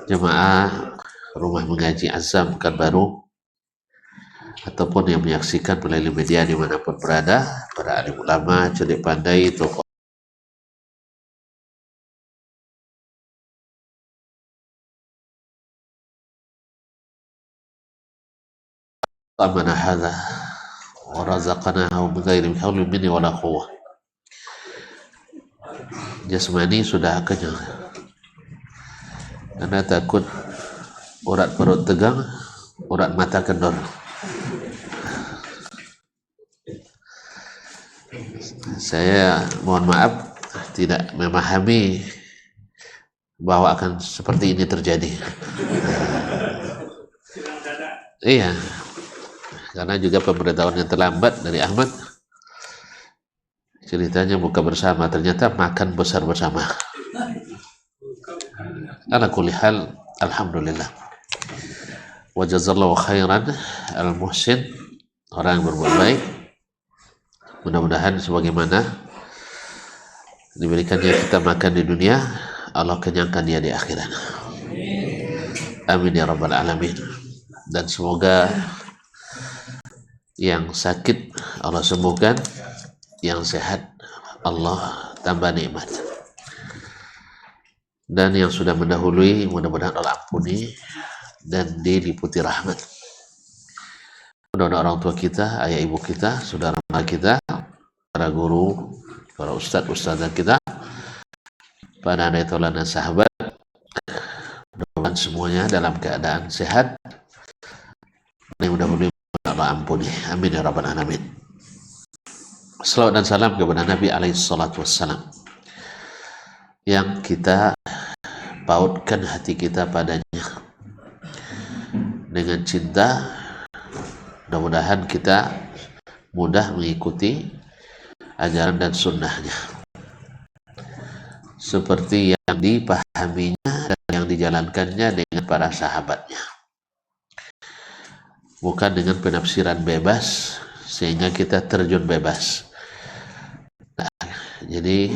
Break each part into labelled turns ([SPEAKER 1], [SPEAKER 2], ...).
[SPEAKER 1] jemaah rumah mengaji Azam Pekanbaru ataupun yang menyaksikan melalui media dimanapun berada, para alim ulama, cerdik pandai, tokoh amana hadza wa razaqnahu bighairi haulin minni wala quwwah. Jasmani sudah kenyang, karena takut urat perut tegang, urat mata kendor. Saya mohon maaf tidak memahami bahwa akan seperti ini terjadi. Iya, karena juga pemberitahuan yang terlambat dari Ahmad. Ceritanya buka bersama, ternyata makan besar bersama. Ala kulli hal, alhamdulillah. Wa jazallahu khairan al-muhsin, orang yang berbuat baik. Mudah-mudahan sebagaimana diberikannya kita makan di dunia, Allah kenyangkan dia di akhirat. Amin ya rabbal alamin. Dan semoga yang sakit Allah sembuhkan, yang sehat Allah tambah nikmat, dan yang sudah mendahului mudah-mudahan Allah ampuni dan diliputi rahmat. Mudah-mudahan orang tua kita, ayah ibu kita, saudara kita, para guru, para ustadz-ustadzah kita, para anak tauladan sahabat, mudah-mudahan semuanya dalam keadaan sehat, mudah-mudahan Allah ampuni. Amin ya rabbal alamin. Salawat dan salam kepada Nabi alaihi salatu wassalam, yang kita pautkan hati kita padanya dengan cinta. Mudah-mudahan kita mudah mengikuti ajaran dan sunnahnya seperti yang dipahaminya dan yang dijalankannya dengan para sahabatnya, bukan dengan penafsiran bebas sehingga kita terjun bebas. Nah, jadi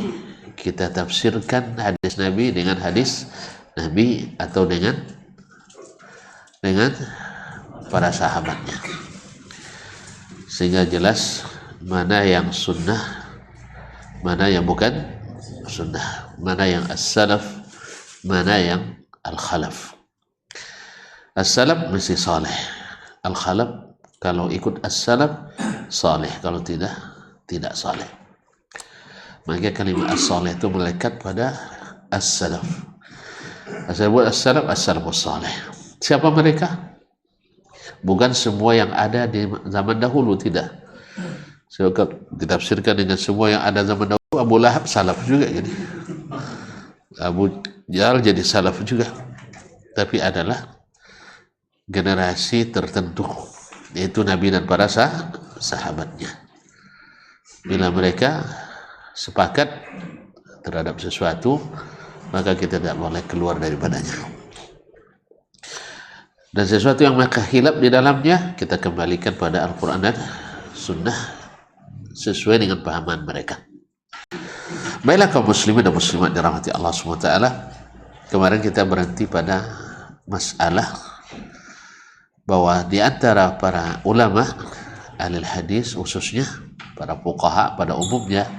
[SPEAKER 1] kita tafsirkan hadis Nabi dengan hadis Nabi atau dengan para sahabatnya, sehingga jelas mana yang sunnah, mana yang bukan sunnah, mana yang as-salaf, mana yang al-khalaf. As-salaf mesti saleh, al-khalaf kalau ikut as-salaf saleh, kalau tidak saleh. Maka kalimat as-saleh itu melekat pada as-salaf. Saya buat as-salaf, as-salafus saleh. Siapa mereka? Bukan semua yang ada di zaman dahulu, tidak. So, ditafsirkan dengan semua yang ada zaman dahulu, Abu Lahab salaf juga jadi. Abu Jahal jadi salaf juga. Tapi adalah generasi tertentu, yaitu Nabi dan para sahabatnya. Bila mereka sepakat terhadap sesuatu, maka kita tidak boleh keluar daripadanya. Dan sesuatu yang maka hilaf di dalamnya, kita kembalikan pada Al-Quran dan Sunnah sesuai dengan pahaman mereka. Baiklah kaum muslimin dan muslimat dirahmati Allah SWT, kemarin kita berhenti pada masalah bahwa di antara para ulama ahli hadis, khususnya para fuqaha pada umumnya,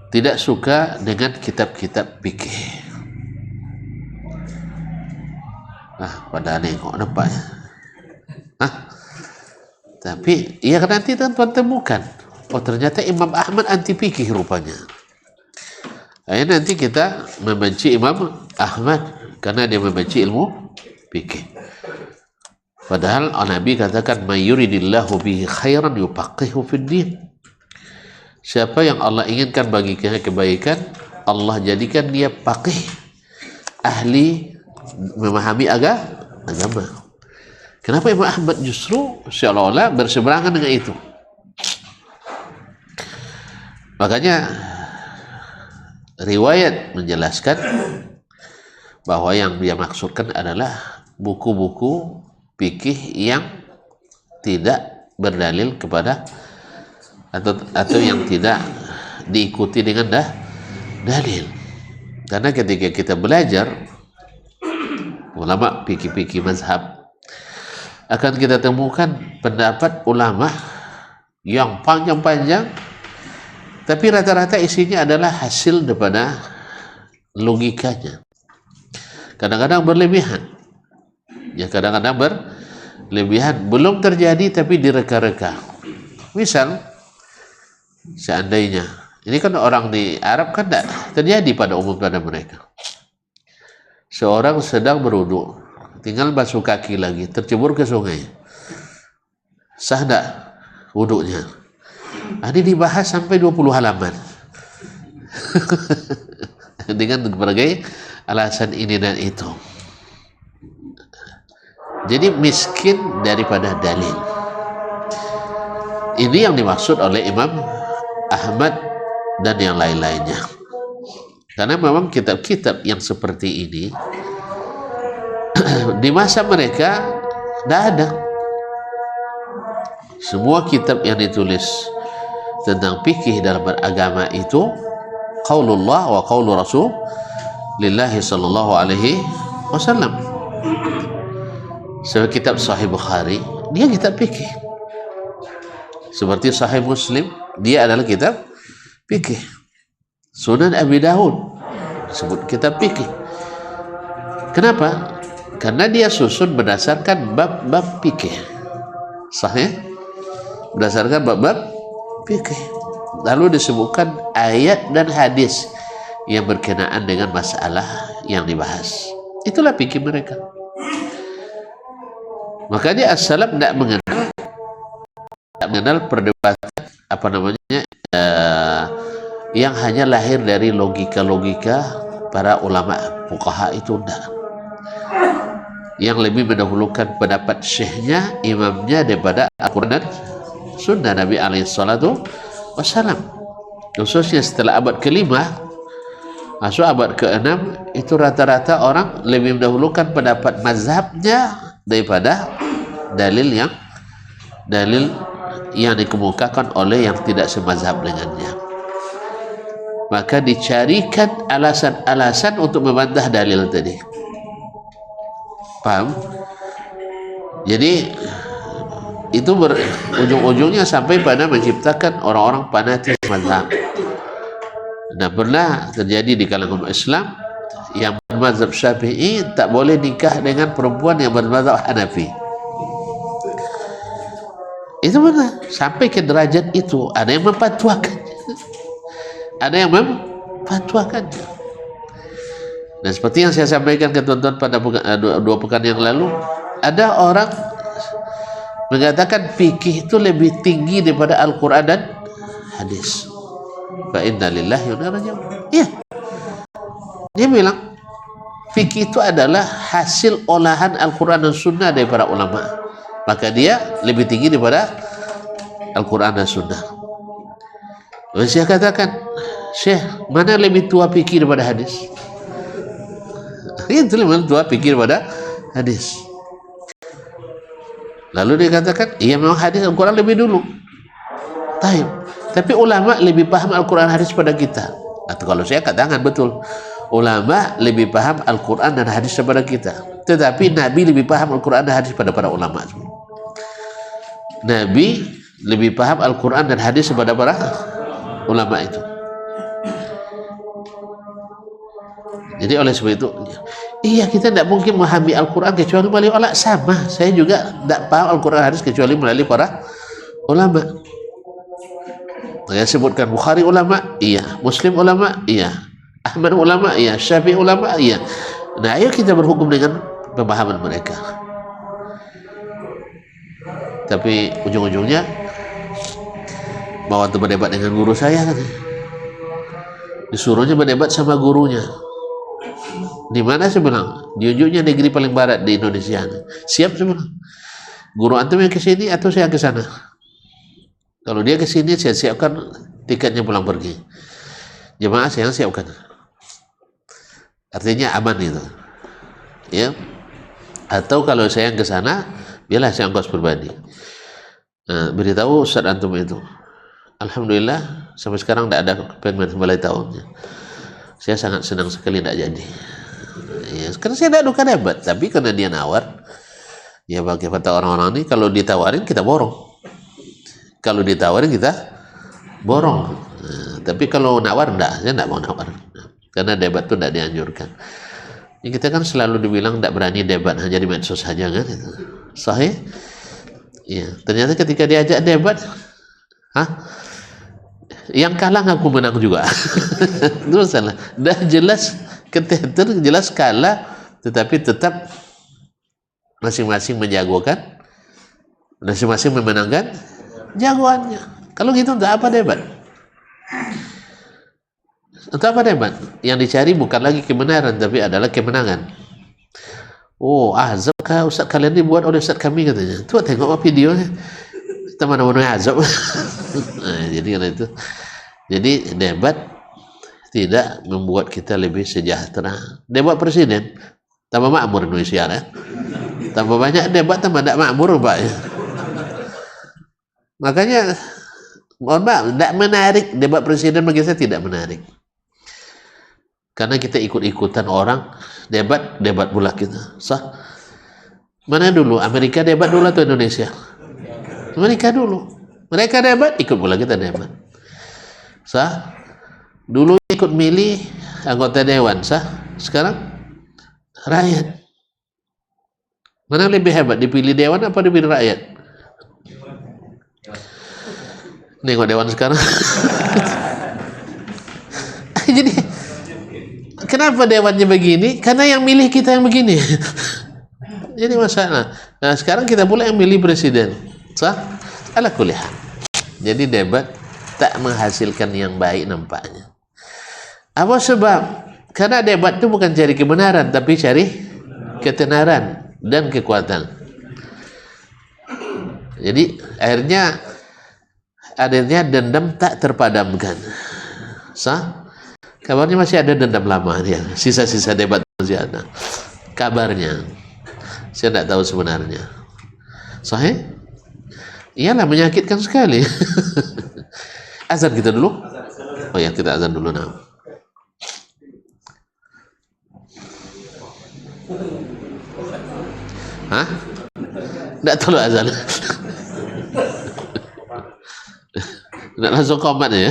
[SPEAKER 1] tidak suka dengan kitab-kitab fikih. Nah, pada nengok nampak ya. Tapi ya nanti tuan temukan, oh ternyata Imam Ahmad anti fikih rupanya. Nanti kita membenci Imam Ahmad karena dia membenci ilmu fikih. Padahal Nabi katakan, "May yuridillahu bihi khairan yufaqihu fid din." Siapa yang Allah inginkan baginya kebaikan, Allah jadikan dia faqih, ahli memahami agama. Kenapa Imam Ahmad justru seolah-olah berseberangan dengan itu? Makanya riwayat menjelaskan bahwa yang dia maksudkan adalah buku-buku fikih yang tidak berdalil kepada atau yang tidak diikuti dengan dalil. Karena ketika kita belajar ulama fikih-fikih mazhab, akan kita temukan pendapat ulama yang panjang-panjang, tapi rata-rata isinya adalah hasil daripada logikanya. Kadang-kadang berlebihan, ya kadang-kadang berlebihan, belum terjadi tapi direka-reka. Misal, seandainya, ini kan orang di Arab kan tidak terjadi pada umum pada mereka. Seorang sedang berwudu, tinggal basuh kaki lagi, tercebur ke sungai. Sah tidak wudunya? Ini dibahas sampai 20 halaman. Dengan berbagai alasan ini dan itu. Jadi miskin daripada dalil. Ini yang dimaksud oleh Imam Ahmad dan yang lain-lainnya. Karena memang kitab-kitab yang seperti ini di masa mereka tidak ada. Semua kitab yang ditulis tentang fikih dalam beragama itu qaulullah wa qaulu Rasulillahi sallallahu alaihi wasallam. Seperti kitab Sahih Bukhari, dia kitab fikih. Seperti Sahih Muslim, dia adalah kitab fikih. Sunan Abi Dawud sebut kitab fikih. Kenapa? Karena dia susun berdasarkan bab-bab fikih. Sahih berdasarkan bab-bab fikih. Lalu disebutkan ayat dan hadis yang berkenaan dengan masalah yang dibahas. Itulah fikih mereka. Makanya as-salaf tidak mengenal perdebatan yang hanya lahir dari logika-logika para ulama fuqaha itu enggak. Yang lebih mendahulukan pendapat syekhnya, imamnya daripada Al-Quran dan Sunnah Nabi alaihissalatu wassalam. Khususnya setelah abad ke-5 masuk abad ke-6, itu rata-rata orang lebih mendahulukan pendapat mazhabnya daripada dalil yang dikemukakan oleh yang tidak semazhab dengannya. Maka dicarikan alasan-alasan untuk membantah dalil tadi. Paham? Jadi itu ujung-ujungnya sampai pada menciptakan orang-orang fanatik mazhab. Nah, pernah terjadi di kalangan Islam yang bermazhab Syafi'i tak boleh nikah dengan perempuan yang bermazhab Hanafi. Itu benar, sampai ke derajat itu. Ada yang memfatwakan, ada yang memfatwakannya. Dan seperti yang saya sampaikan ke tuan-tuan pada dua pekan yang lalu, ada orang mengatakan fikih itu lebih tinggi daripada Al-Quran dan hadis. Fa inna lillahi wa inna ilaihi raji'un. Iya, dia bilang fikih itu adalah hasil olahan Al-Quran dan Sunnah dari para ulama. Maka dia lebih tinggi daripada Al-Quran dan Sunnah. Lalu saya katakan, Syekh, mana lebih tua fikih daripada hadis? Itu lebih tua fikih daripada hadis. Lalu dia katakan, iya memang hadis Al-Quran lebih dulu. Tapi ulama lebih paham Al-Quran hadis pada kita. Atau kalau saya katakan betul, ulama lebih paham Al-Quran dan hadis daripada kita. Tetapi Nabi lebih paham Al-Quran dan hadis pada para ulama. Nabi lebih paham Al-Quran dan hadis daripada para ulama itu. Jadi oleh sebab itu, iya kita tidak mungkin memahami Al-Quran kecuali melalui ulama. Sama, saya juga tidak paham Al-Quran hadis kecuali melalui para ulama. Saya sebutkan Bukhari ulama, iya. Muslim ulama, iya. Ahmad ulama, iya. Syafi'i ulama, iya. Nah, ayo kita berhukum dengan pemahaman mereka. Tapi ujung-ujungnya mau waktu berdebat dengan guru saya kan, disuruhnya berdebat sama gurunya. Di mana saya bilang? Di ujungnya negeri paling barat di Indonesia. Siap saya bilang. Guru antum yang ke sini atau saya ke sana? Kalau dia ke sini saya siapkan tiketnya pulang pergi. Jemaah saya siapkan. Artinya aman itu. Ya. Atau kalau saya yang ke sana, biarlah saya ongkos pribadi. Nah, beritahu Ustaz antum itu. Alhamdulillah sampai sekarang tidak ada payment balai tahunnya. Saya sangat senang sekali tidak jadi. Ya, karena saya tidak suka debat, tapi karena dia nawar, ya bagi kata orang-orang ini, kalau ditawarin kita borong. Kalau ditawarin kita borong. Nah, tapi kalau nawar enggak, saya tidak mau nawar. Karena debat itu tidak dianjurkan. Ya, kita kan selalu dibilang tidak berani debat, hanya di medsos saja kan. Itu sahih. Ya, ternyata ketika diajak debat, yang kalah ngaku menang juga. Itu salah. Dah jelas keteter, jelas kalah, tetapi tetap masing-masing menjagokan, masing-masing memenangkan jagoannya. Kalau gitu untuk apa debat? Untuk apa debat? Yang dicari bukan lagi kebenaran, tapi adalah kemenangan. Oh, azab kah Ustaz kalian dibuat oleh Ustaz kami katanya. Tuh tengok apa videonya. Kita mana-mana azab. Nah, jadi karena itu. Jadi debat tidak membuat kita lebih sejahtera. Debat presiden tambah makmur Indonesia ya. Tambah banyak debat tambah tidak makmur Pak ya. Makanya mohon maaf, tidak menarik debat presiden bagi saya, tidak menarik. Karena kita ikut-ikutan orang debat pula kita. Sah? Mana dulu? Amerika debat dulu atau Indonesia? Amerika dulu. Mereka debat, ikut pula kita debat. Sah? Dulu ikut milih anggota dewan, sah? Sekarang rakyat. Mana lebih hebat, dipilih dewan apa dipilih rakyat? Nengok dewan sekarang. Jadi kenapa dewannya begini? Karena yang milih kita yang begini. Jadi masalah. Nah, sekarang kita pula yang milih presiden. Sah? Ala kulli hal. Jadi debat tak menghasilkan yang baik nampaknya. Apa sebab? Karena debat itu bukan cari kebenaran, tapi cari ketenaran dan kekuatan. Jadi akhirnya dendam tak terpadamkan. Sah? Kabarnya masih ada dendam lama dia. Sisa-sisa debat masih ada. Kabarnya. Saya tidak tahu sebenarnya. Sahih? Iyalah, menyakitkan sekali. Azan kita dulu? Oh ya, kita azan dulu nah. Hah? Tidak tahu azan. Tidak langsung komat ya.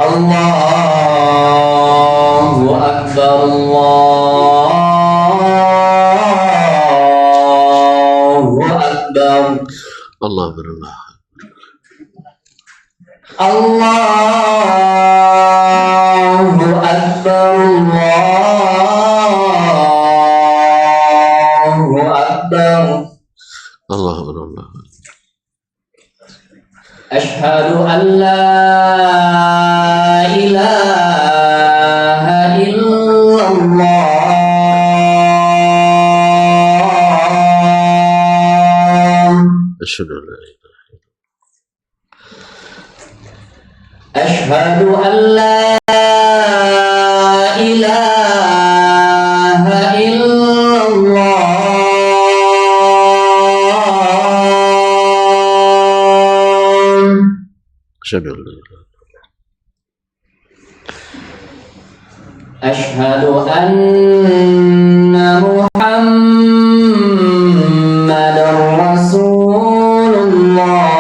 [SPEAKER 2] Allahu Akbar, Allahu Akbar.
[SPEAKER 1] Allah berallah.
[SPEAKER 2] Allahu Akbar, Allahu Akbar.
[SPEAKER 1] Allah berallah.
[SPEAKER 2] Ashhadu an la ilaha illallah.
[SPEAKER 1] Asyhadu an la ilaha
[SPEAKER 2] Ashhadu an la ilaha illallah.
[SPEAKER 1] asyhadu an la ilaha
[SPEAKER 2] Ashhadu anna Muhammadar Rasulullah.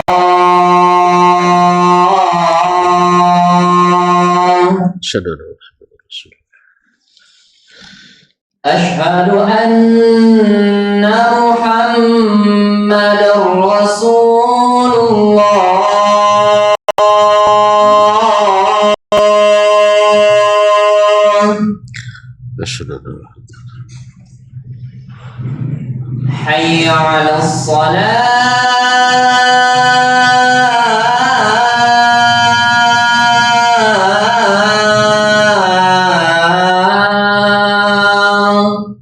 [SPEAKER 1] asyhadu anna Muhammadar Rasulullah.
[SPEAKER 2] Ashhadu anna Muhammadar Rasulullah.
[SPEAKER 1] asyhadu anna Muhammadar
[SPEAKER 2] حي على الصلاة.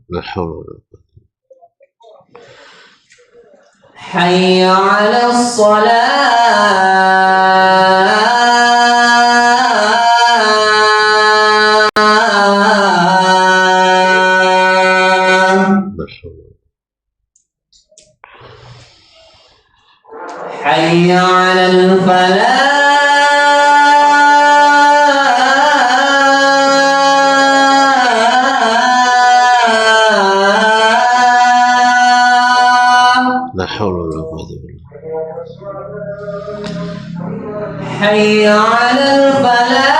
[SPEAKER 1] La haula wa la quwwata.
[SPEAKER 2] hayya 'alas salah,
[SPEAKER 1] La haula.
[SPEAKER 2] hayya 'alal falah,
[SPEAKER 1] La haula wa la quwwata illa
[SPEAKER 2] hayya 'alal falah.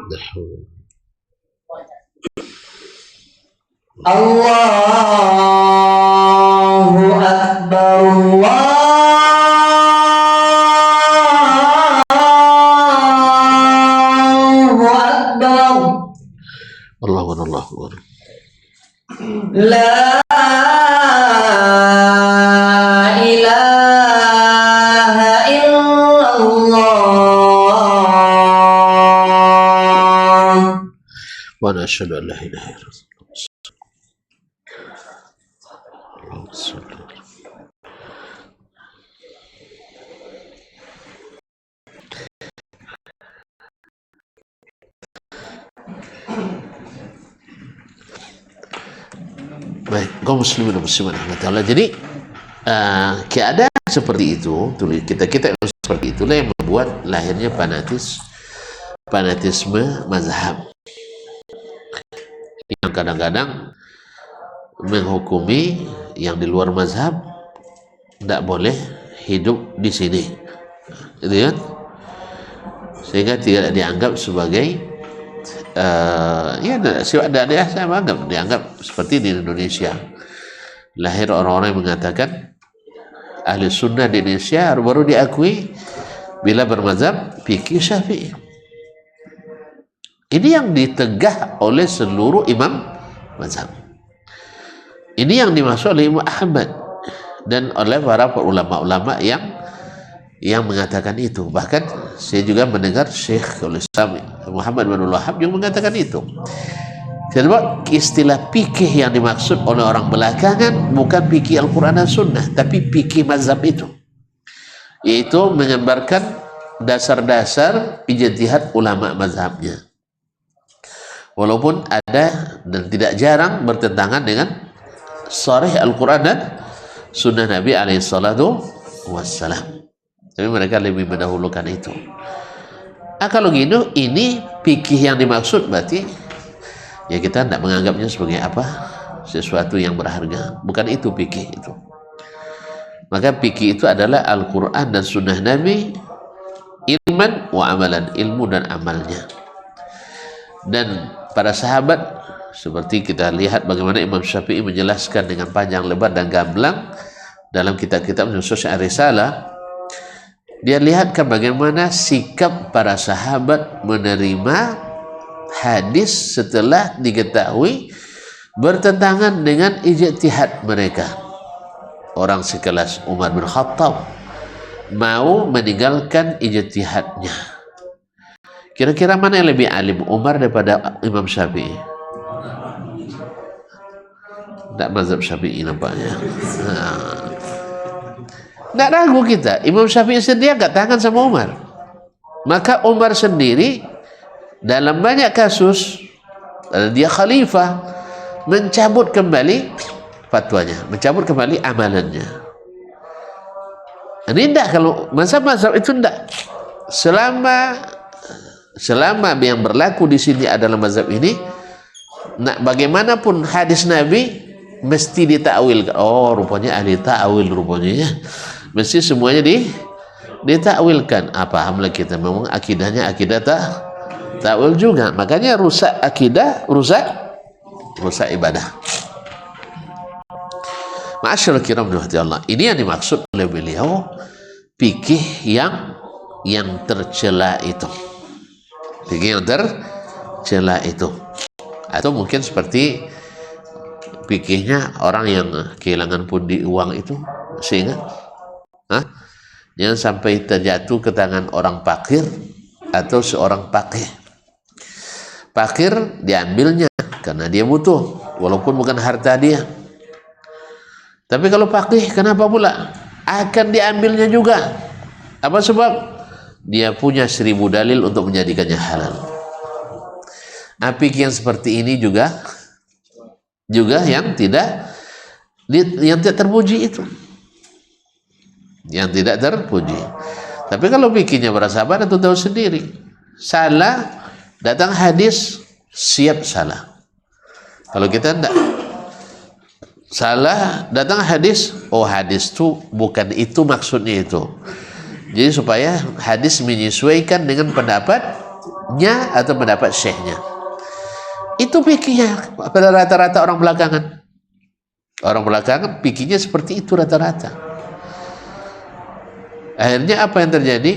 [SPEAKER 1] la haula.
[SPEAKER 2] Allahu Akbar, Allahu Akbar,
[SPEAKER 1] Allahu Akbar, Allahu Akbar.
[SPEAKER 2] La ilaha illallah.
[SPEAKER 1] Wa ana asyhadu an la ilaha illallah. Allahumma shalli ala Baik, kaum muslimin dan muslimat rahmatullah. Jadi keadaan seperti itu, kita yang seperti itulah yang membuat lahirnya fanatisme mazhab yang kadang-kadang menghukumi yang di luar mazhab tidak boleh hidup di sini, gitu kan? Sehingga tidak dianggap sebagai ya saya dianggap seperti di Indonesia lahir orang-orang yang mengatakan ahli sunnah di Indonesia baru diakui bila bermazhab fikih Syafi'i. Ini yang ditegah oleh seluruh imam mazhab. Ini yang dimaksud oleh Imam Ahmad dan oleh para ulama-ulama yang mengatakan itu. Bahkan saya juga mendengar Syekh Islam Muhammad bin Wahab yang mengatakan itu. Sebab istilah fikih yang dimaksud oleh orang belakangan bukan fikih Al-Quran dan Sunnah, tapi fikih mazhab itu, yaitu menggambarkan dasar-dasar ijtihad ulama mazhabnya, walaupun ada dan tidak jarang bertentangan dengan sharih Al-Quran dan Sunnah Nabi alaihissalatu wassalam. Tapi mereka lebih mendahulukan itu. Kalau gitu, ini fikih yang dimaksud berarti ya kita tidak menganggapnya sebagai apa, sesuatu yang berharga. Bukan itu fikih itu. Maka fikih itu adalah Al-Quran dan Sunnah Nabi, ilman wa amalan, ilmu dan amalnya. Dan para sahabat, seperti kita lihat bagaimana Imam Syafi'i menjelaskan dengan panjang lebar dan gamblang dalam kitab-kitab khusus Ar-Risalah. Dia lihatkan bagaimana sikap para sahabat menerima hadis setelah diketahui bertentangan dengan ijtihad mereka. Orang sekelas Umar bin Khattab mau meninggalkan ijtihadnya. Kira-kira mana yang lebih alim, Umar daripada Imam Syafi'i? Tak mazhab Syafi'i nampaknya. Tak ragu kita, Imam Syafi'i sendiri angkat tangan sama Umar. Maka Umar sendiri dalam banyak kasus dia khalifah mencabut kembali fatwanya, mencabut kembali amalannya. Ini tidak, kalau mazhab-mazhab itu tidak. Selama yang berlaku di sini adalah mazhab ini, bagaimanapun hadis Nabi mesti ditakwil. Oh, rupanya ahli takwil rupanya ya. Mesti semuanya ditakwilkan. Pahamlah kita memang akidahnya akidah takwil juga. Makanya rusak akidah, rusak ibadah. Ma'asyiral kiram rahmati Allah. Ini yang dimaksud oleh beliau fikih yang tercela itu. Fikih yang tercela itu. Atau mungkin seperti fikihnya orang yang kehilangan pundi uang itu, masih ingat? Hah? Jangan sampai terjatuh ke tangan orang fakir atau seorang pakih. Fakir diambilnya karena dia butuh, walaupun bukan harta dia. Tapi kalau fakih, kenapa pula? Akan diambilnya juga. Apa sebab? Dia punya 1000 dalil untuk menjadikannya halal. Apik yang seperti ini juga yang tidak terpuji itu. Yang tidak terpuji. Tapi kalau bikinnya bersahabat, itu tahu sendiri. Salah, datang hadis, siap salah. Kalau kita tidak salah, datang hadis, oh hadis itu bukan itu maksudnya itu. Jadi supaya hadis menyesuaikan dengan pendapatnya atau pendapat syekhnya. Itu pikirnya pada rata-rata orang belakangan. Orang belakangan pikirnya seperti itu rata-rata. Akhirnya apa yang terjadi?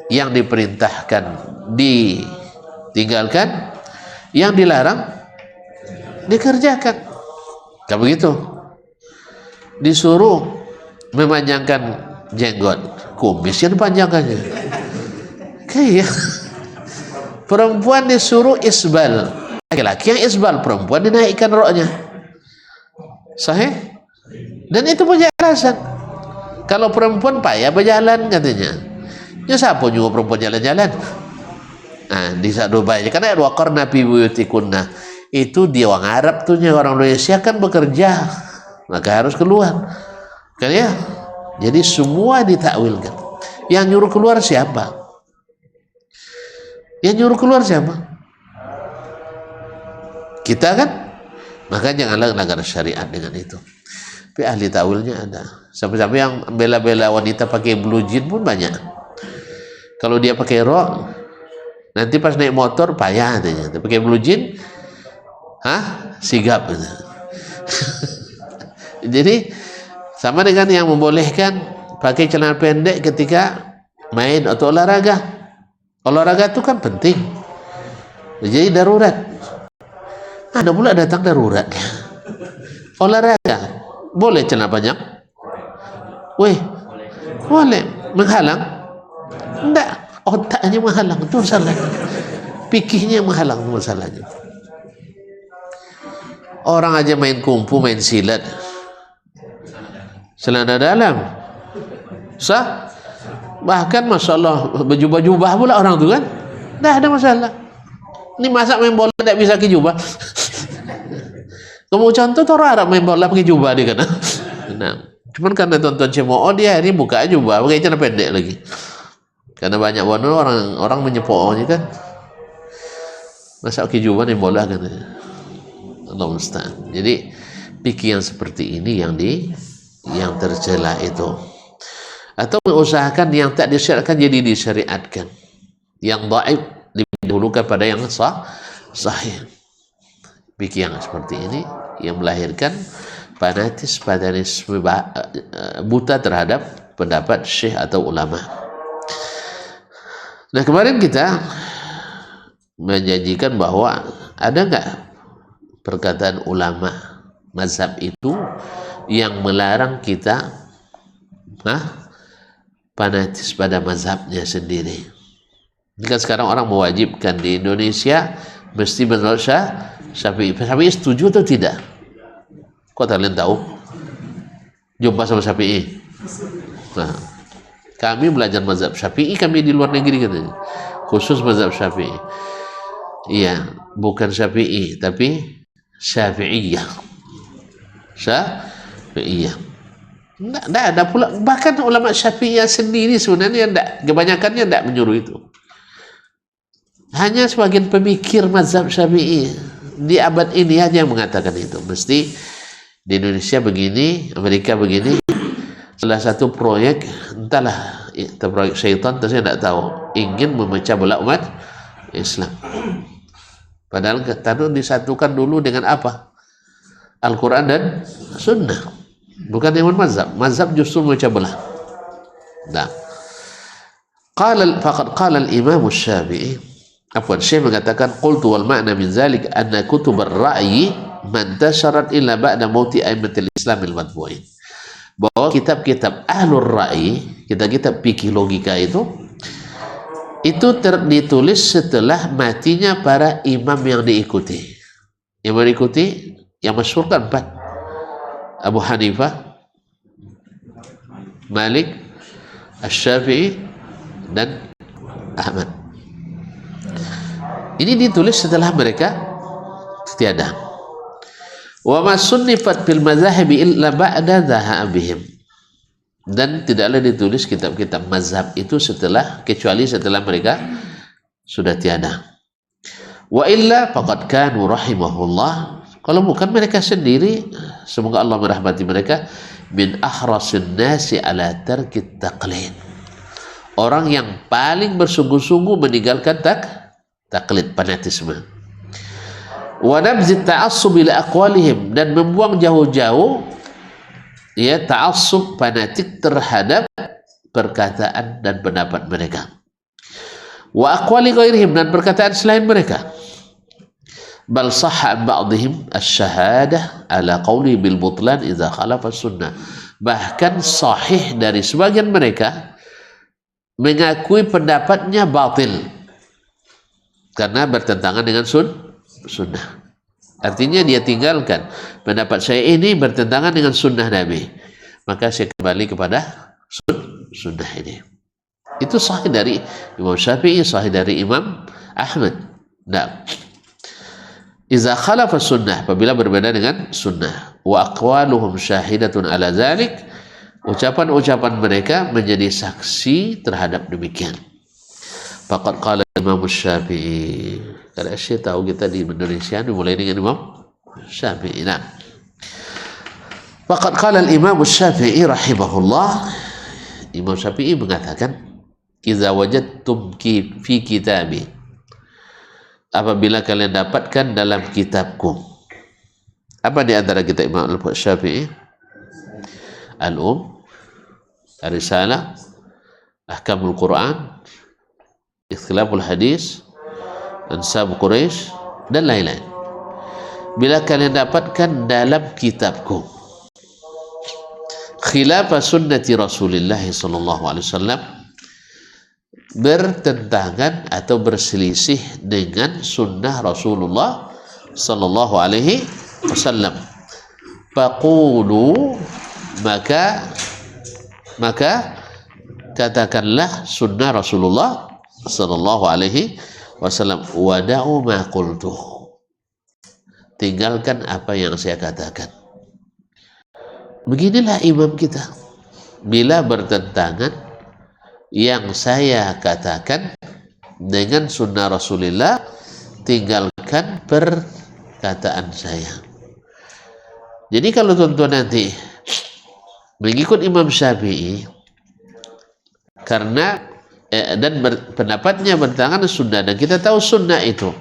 [SPEAKER 1] Yang diperintahkan ditinggalkan, yang dilarang dikerjakan. Kayak begitu. Disuruh memanjangkan jenggot, kumis yang dipanjangkannya. Kayak perempuan disuruh isbal, laki-laki yang isbal, perempuan dinaikkan roknya. Sahih? Dan itu punya alasan. Kalau perempuan payah berjalan katanya, ya siapa juga perempuan jalan-jalan. Nah, di saat Dubai karena waqarna fi buyutikunna, itu dia orang Arab tuh, orang Indonesia kan bekerja, maka harus keluar kan ya. Jadi semua ditakwilkan. Yang nyuruh keluar siapa? Yang nyuruh keluar siapa? Kita kan? Maka janganlah melanggar syariat dengan itu. Tapi ahli takwilnya ada. Sampai-sampai yang bela-bela wanita pakai blue jean pun banyak. Kalau dia pakai rok, nanti pas naik motor payah katanya. Tapi pakai blue jean, sigap. Jadi sama dengan yang membolehkan pakai celana pendek ketika main atau olahraga. Olahraga itu kan penting. Jadi darurat. Ada pula datang darurat. Olahraga boleh celana panjang? Weh, boleh. Menghalang? Enggak. Otaknya menghalang, itu masalah. Pikirnya menghalang, itu masalahnya. Orang aja main kungfu, main silat, celana dalam sah. Bahkan masalah berjubah-jubah pula orang tu kan, dah ada masalah. Ini masa main bola tidak bisa pakai jubah. Kamu contoh orang Arab main bola pakai jubah dia kan. Nah, cuman karena tonton cemooh dia ini buka jubah pakai celana pendek lagi. Karena banyak bono orang menyepoohnya kan. Masa pakai jubah main bola kan. Allah musta'an. Jadi pikir yang seperti ini yang tercela itu. Atau mengusahakan yang tak disyariatkan jadi disyariatkan. Yang dhaif didahulukan pada yang sahih. Pikir yang seperti ini yang melahirkan fanatisme buta terhadap pendapat syekh atau ulama. Nah, kemarin kita menjanjikan bahwa ada enggak perkataan ulama mazhab itu yang melarang kita fanatis pada mazhabnya sendiri. Jika sekarang orang mewajibkan di Indonesia mesti menurut Syafi'i. Syafi'i setuju atau tidak? Kok kalian tahu? Jumpa sama Syafi'i. Nah, kami belajar mazhab Syafi'i, kami di luar negeri katanya. Khusus mazhab Syafi'i. Iya, bukan Syafi'i tapi Syafi'iyah. Syafi'iyah. Tidak ada pula. Bahkan ulama Syafi'iyah sendiri sebenarnya kebanyakannya tidak menyuruh itu. Hanya sebagian pemikir mazhab Syafi'i di abad ini aja yang mengatakan itu. Mesti di Indonesia begini, Amerika begini. Salah satu proyek, entahlah, itu proyek syaitan, saya tidak tahu, ingin memecah belah umat Islam. Padahal tadi disatukan dulu dengan apa? Al-Quran dan Sunnah. Bukan dengan mazhab. Mazhab justru memecah belah. Nah, faqad qala al-Imam Syafi'i. Syekh mengatakan qultu wal ma'na min zalik anna kutub ar-ra'yi mantasharat illa ba'da mauti a'immatil Islam al-matbu'in. Bahwa kitab-kitab ahlur ra'yi kitab-kitab fikih logika itu ditulis setelah matinya para imam yang diikuti. Yang diikuti yang masyhur kan 4. Abu Hanifah, Malik, Asy-Syafi'i, dan Ahmad. Ini ditulis setelah mereka tiada. Wa ma sunnifat fil madzhab illa ba'da dhahabihim. Dan tidaklah ditulis kitab-kitab mazhab itu kecuali setelah mereka sudah tiada. Wa illa faqad kanu rahimahullah, kalau bukan mereka sendiri, semoga Allah merahmati mereka, min ahrasin nasi ala tarkit taqlid, orang yang paling bersungguh-sungguh meninggalkan taklid, fanatisme. Wa nabzit ta'assub ila aqwalihim, dan membuang jauh-jauh ya ta'assub, fanatik terhadap perkataan dan pendapat mereka. Wa aqwali ghairihim, dan perkataan selain mereka. Bal sahha ba'dihim asy-syahadah ala qawli bil butlan idza khalafa sunnah. Bahkan sahih dari sebagian mereka mengakui pendapatnya batil karena bertentangan dengan sunnah. Artinya dia tinggalkan pendapat saya ini bertentangan dengan sunnah Nabi, maka saya kembali kepada sunnah ini. Itu sahih dari Imam Syafi'i, sahih dari Imam Ahmad. Nah, iza khalafa sunnah, apabila berbeda dengan sunnah. Wa aqwaluhum syahidatun ala dzalik, ucapan-ucapan mereka menjadi saksi terhadap demikian. Faqad qala Imam Syafi'i. Karena saya tahu kita di Indonesia dimulai dengan Imam Syafi'i. Nah, faqad qala al-Imam Syafi'i rahimahullah. Imam Syafi'i mengatakan, "Idza wajadtum fi kitabi", apabila kalian dapatkan dalam kitabku. Apa di antara kitab Imam Syafi'i? Ar-Risalah, Ahkamul Quran, Ikhtilaful Hadis, Ansab Quraisy, dan lain-lain. Bila kalian dapatkan dalam kitabku khilafah sunnati Rasulullah sallallahu alaihi wasallam, bertentangan atau berselisih dengan sunnah Rasulullah sallallahu alaihi wasallam, faqulu, maka katakanlah sunnah Rasulullah sallallahu alaihi wasallam, wada'u ma qultu, tinggalkan apa yang saya katakan. Beginilah imam kita. Bila bertentangan yang saya katakan dengan sunnah Rasulullah, tinggalkan perkataan saya. Jadi kalau tuan-tuan nanti mengikut Imam Syafi'i karena pendapatnya bertentangan dengan sunnah, dan kita tahu sunnah itu,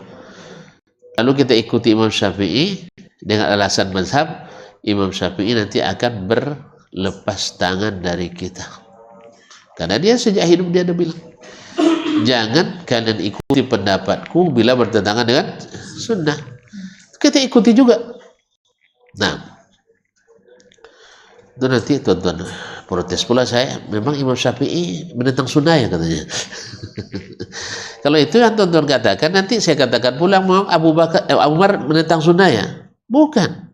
[SPEAKER 1] lalu kita ikuti Imam Syafi'i dengan alasan mazhab, Imam Syafi'i nanti akan berlepas tangan dari kita. Karena dia sejak hidup dia ada bilang, jangan kalian ikuti pendapatku bila bertentangan dengan sunnah. Kita ikuti juga. Nah, itu nanti tuan-tuan protes pula saya, memang Imam Syafi'i menentang sunnah ya katanya. Kalau itu yang tuan-tuan katakan, nanti saya katakan pula Abu Umar menentang sunnah ya. Bukan.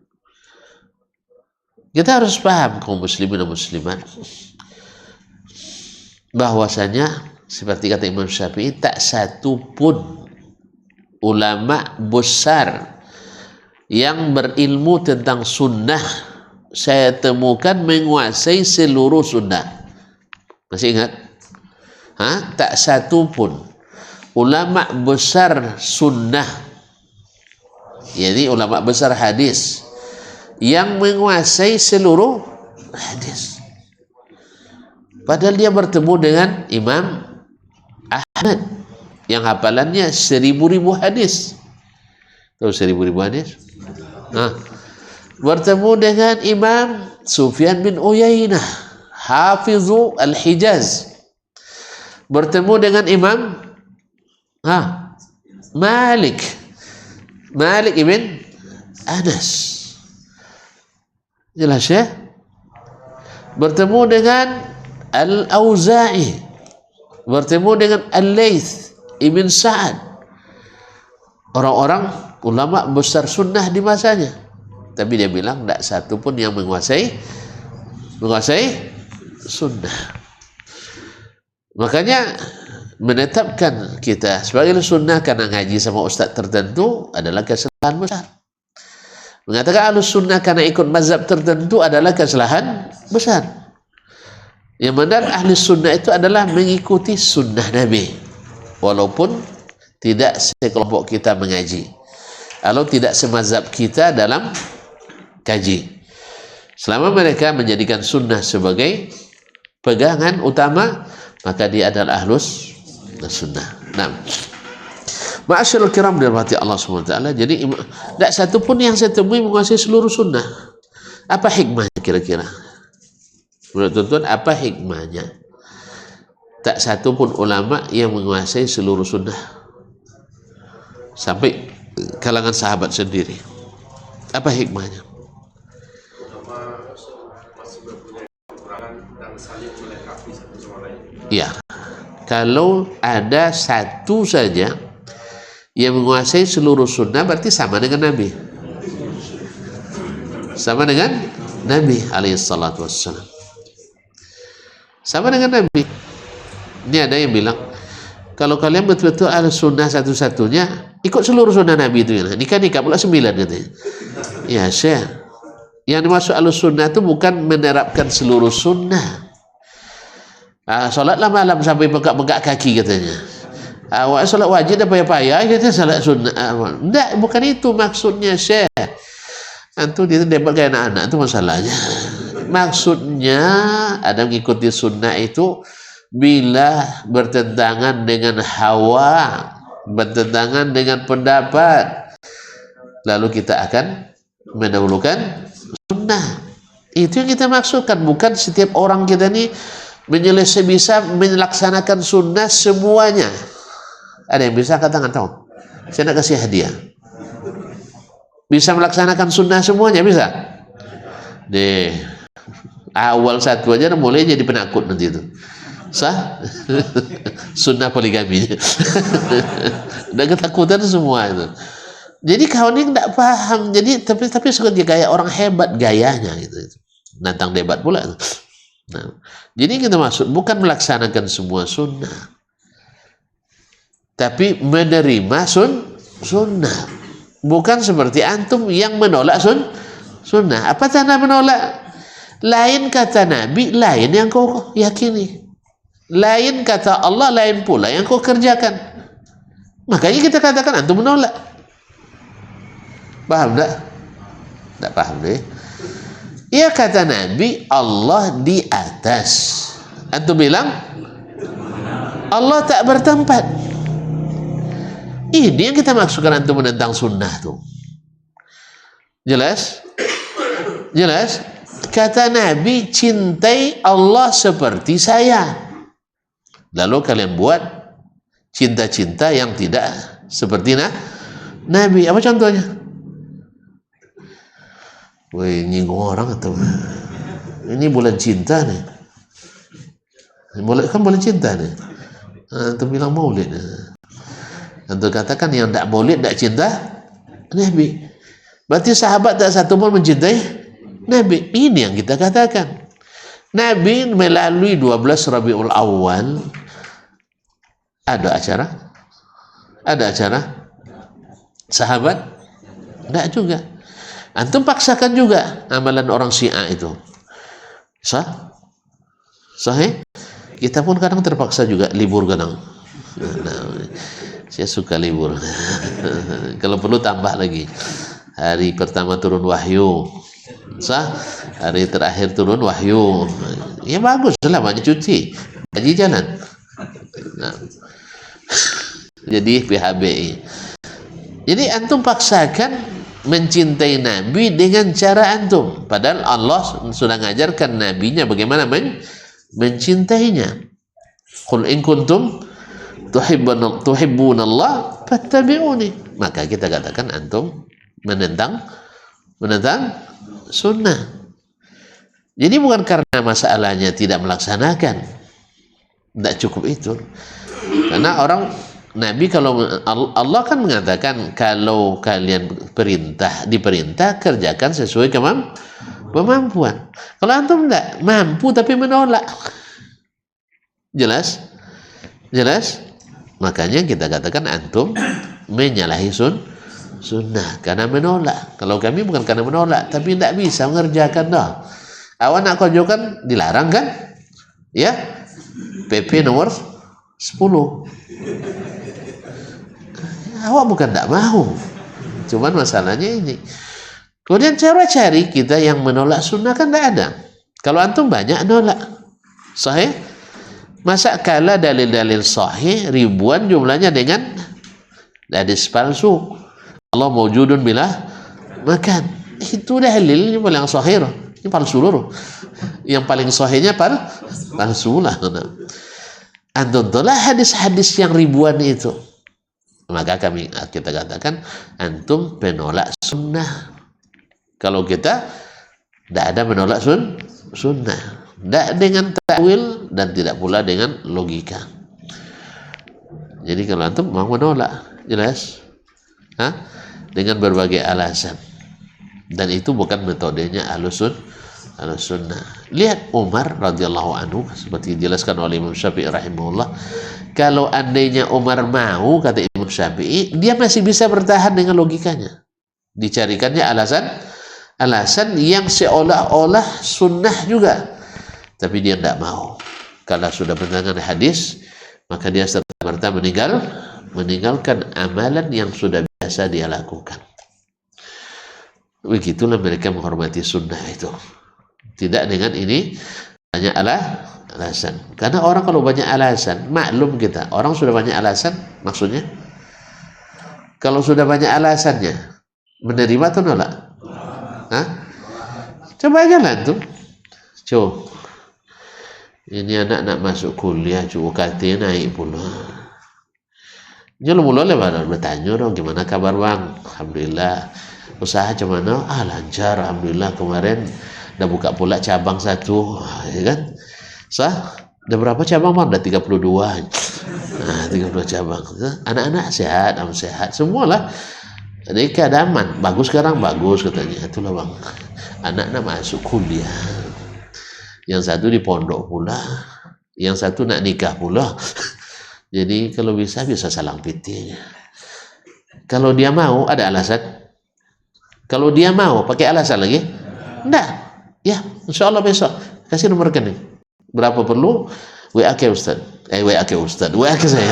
[SPEAKER 1] Kita harus paham kaum muslimin dan muslimat bahwasanya seperti kata Imam Syafi'i, tak satu pun ulama besar yang berilmu tentang sunnah saya temukan menguasai seluruh sunnah. Masih ingat? Tak satu pun ulama besar sunnah, jadi ulama besar hadis, yang menguasai seluruh hadis. Padahal dia bertemu dengan Imam Ahmad yang hafalannya 1000 hadis. Tahu 1000 hadis? Bertemu dengan Imam Sufyan bin Uyainah, Hafizu Al-Hijaz. Bertemu dengan Imam Malik ibn Anas. Jelas ya? Bertemu dengan Al-Auza'i, bertemu dengan Al-Laits Ibn Sa'ad, orang-orang ulama besar sunnah di masanya. Tapi dia bilang tidak satu pun yang menguasai sunnah. Makanya menetapkan kita sebagai sunnah karena ngaji sama ustaz tertentu adalah kesalahan besar. Mengatakan ahlus sunnah karena ikut mazhab tertentu adalah kesalahan besar. Yang benar ahli sunnah itu adalah mengikuti sunnah Nabi, walaupun tidak sekelompok kita mengaji, kalau tidak semazhab kita dalam kaji. Selama mereka menjadikan sunnah sebagai pegangan utama, maka dia adalah ahlus sunnah. Nah, ma'asyarul kiram dirahmati Allah SWT. Jadi tidak satu pun yang saya temui menguasai seluruh sunnah. Apa hikmahnya kira-kira? Menurut tuan-tuan, apa hikmahnya? Tak satu pun ulama yang menguasai seluruh sunnah, sampai kalangan sahabat sendiri. Apa hikmahnya? Ya, kalau ada satu saja yang menguasai seluruh sunnah, berarti sama dengan Nabi. Sama dengan Nabi alaihissalatu wassalam. Sama dengan Nabi. Ini ada yang bilang, kalau kalian betul-betul ahli sunnah satu-satunya, ikut seluruh sunnah Nabi itu. Nikah pula 9 katanya. Ya Syekh, yang dimaksud ahli sunnah itu bukan menerapkan seluruh sunnah. Solatlah malam sampai bengkak-bengkak kaki katanya. Solat wajib dah payah-payah, katanya solat sunnah. Tidak, bukan itu maksudnya Syekh. Antum dia debat kayak anak-anak, itu masalahnya. Maksudnya ada mengikuti sunnah itu bila bertentangan dengan hawa, bertentangan dengan pendapat, lalu kita akan mendahulukan sunnah. Itu yang kita maksudkan. Bukan setiap orang kita ini bisa melaksanakan sunnah semuanya. Ada yang bisa katakan, tahu, saya nak kasih hadiah, bisa melaksanakan sunnah semuanya, bisa? Deh, awal satu aja mulai jadi penakut nanti itu. Sah? Sunnah poligami. Udah ketakutan semua itu. Jadi kawan ini tidak paham. Jadi tapi suka dia kayak orang hebat gayanya gitu. Nantang debat pula. Nah, jadi kita maksud bukan melaksanakan semua sunnah, tapi menerima sunnah. Bukan seperti antum yang menolak sunnah. Apa tanda menolak? Lain kata Nabi, lain yang kau yakini. Lain kata Allah, lain pula yang kau kerjakan. Makanya kita katakan antum menolak. Paham tak? Tak paham deh. Ya kata Nabi, Allah di atas. Antum bilang Allah tak bertempat. Ini yang kita maksudkan antum menentang sunnah tuh. Jelas? Jelas? Kata Nabi, cintai Allah seperti saya. Lalu kalian buat cinta-cinta yang tidak seperti Nabi. Apa contohnya? Woi, nyinggung orang atau ini bulan cinta nih. Boleh cinta nih. Antum bilang maulid. Antum katakan yang tak maulid tak cinta Nabi. Berarti sahabat tak satu pun mencintai Nabi. Ini yang kita katakan. Nabi melalui 12 Rabiul Awal ada acara? Ada acara? Sahabat? Enggak juga. Antum paksakan juga amalan orang Syiah itu. Sah? Sahih? Kita pun kadang terpaksa juga libur kadang. Nah, saya suka libur. Kalau perlu tambah lagi. Hari pertama turun wahyu. Sah? Hari terakhir turun wahyu. Ya bagus lah, banyak cuti. Gaji jalan. Nah. Jadi PHBI. Jadi antum paksakan mencintai Nabi dengan cara antum. Padahal Allah sudah mengajarkan Nabinya bagaimana mencintainya. Qul in kuntum tuhibbuna Allah fattabi'uni. Maka kita katakan antum menentang sunnah. Jadi bukan karena masalahnya tidak melaksanakan, tidak cukup itu. Karena orang Nabi kalau Allah kan mengatakan kalau kalian diperintah kerjakan sesuai kemampuan. Kalau antum tidak mampu tapi menolak, jelas. Makanya kita katakan antum menyalahi sunnah karena menolak. Kalau kami bukan karena menolak, tapi tidak bisa mengerjakan dah. Awak nak kerjakan dilarang kan? Ya, PP nomor 10. Awak bukan tak mau, cuman masalahnya ini. Kemudian cara cari kita yang menolak sunnah kan tidak ada. Kalau antum banyak nolak, sahih. Masa kalah dalil-dalil sahih ribuan jumlahnya dengan hadis palsu. Allah mawjudun bila makan. Itu dalil yang paling sahih. Ini palsu dulu. Yang paling sahihnya palsu lah. Antum tolak hadis-hadis yang ribuan itu. Maka kita katakan antum penolak sunnah. Kalau kita tidak ada menolak sunnah, tidak dengan takwil dan tidak pula dengan logika. Jadi kalau antum mau menolak, jelas, dengan berbagai alasan, dan itu bukan metodenya Ahlus Sunnah. Lihat Umar radhiyallahu anhu, seperti dijelaskan oleh Imam Syafi'i rahimahullah. Kalau andainya Umar mau, kata Imam Syafi'i, dia masih bisa bertahan dengan logikanya. Dicarikannya alasan yang seolah-olah sunnah juga, tapi dia tidak mau. Kalau sudah bertentangan hadis, maka dia serta-merta meninggalkan amalan yang sudah biasa dia lakukan. Begitulah mereka menghormati sunnah itu. Tidak dengan ini hanya alasan. Karena orang kalau banyak alasan, maklum kita, orang sudah banyak alasan, maksudnya kalau sudah banyak alasannya, menerima atau nolak? Coba aja lah tuh. Coba. Ini anak nak masuk kuliah, coba katanya naik pula. Jangan mula lebar bertanya dong, gimana kabar bang? Alhamdulillah. Usaha macam mana? Lancar, alhamdulillah. Kemarin dah buka pula cabang 1, ya kan? Dah berapa cabang bang? Dah 32. 32 cabang. Anak-anak sehat, sehat. Semualah. Jadi keadaan bagus sekarang, bagus katanya. Itulah bang. Anak nak masuk kuliah. Yang satu di pondok pula. Yang satu nak nikah pula. Jadi kalau bisa salang pitih. Kalau dia mau ada alasan. Kalau dia mau pakai alasan lagi? Enggak. Ya, insya Allah besok kasih nomor rekening. Berapa perlu? WA ke Ustaz. WA ke Ustaz. WA ke saya.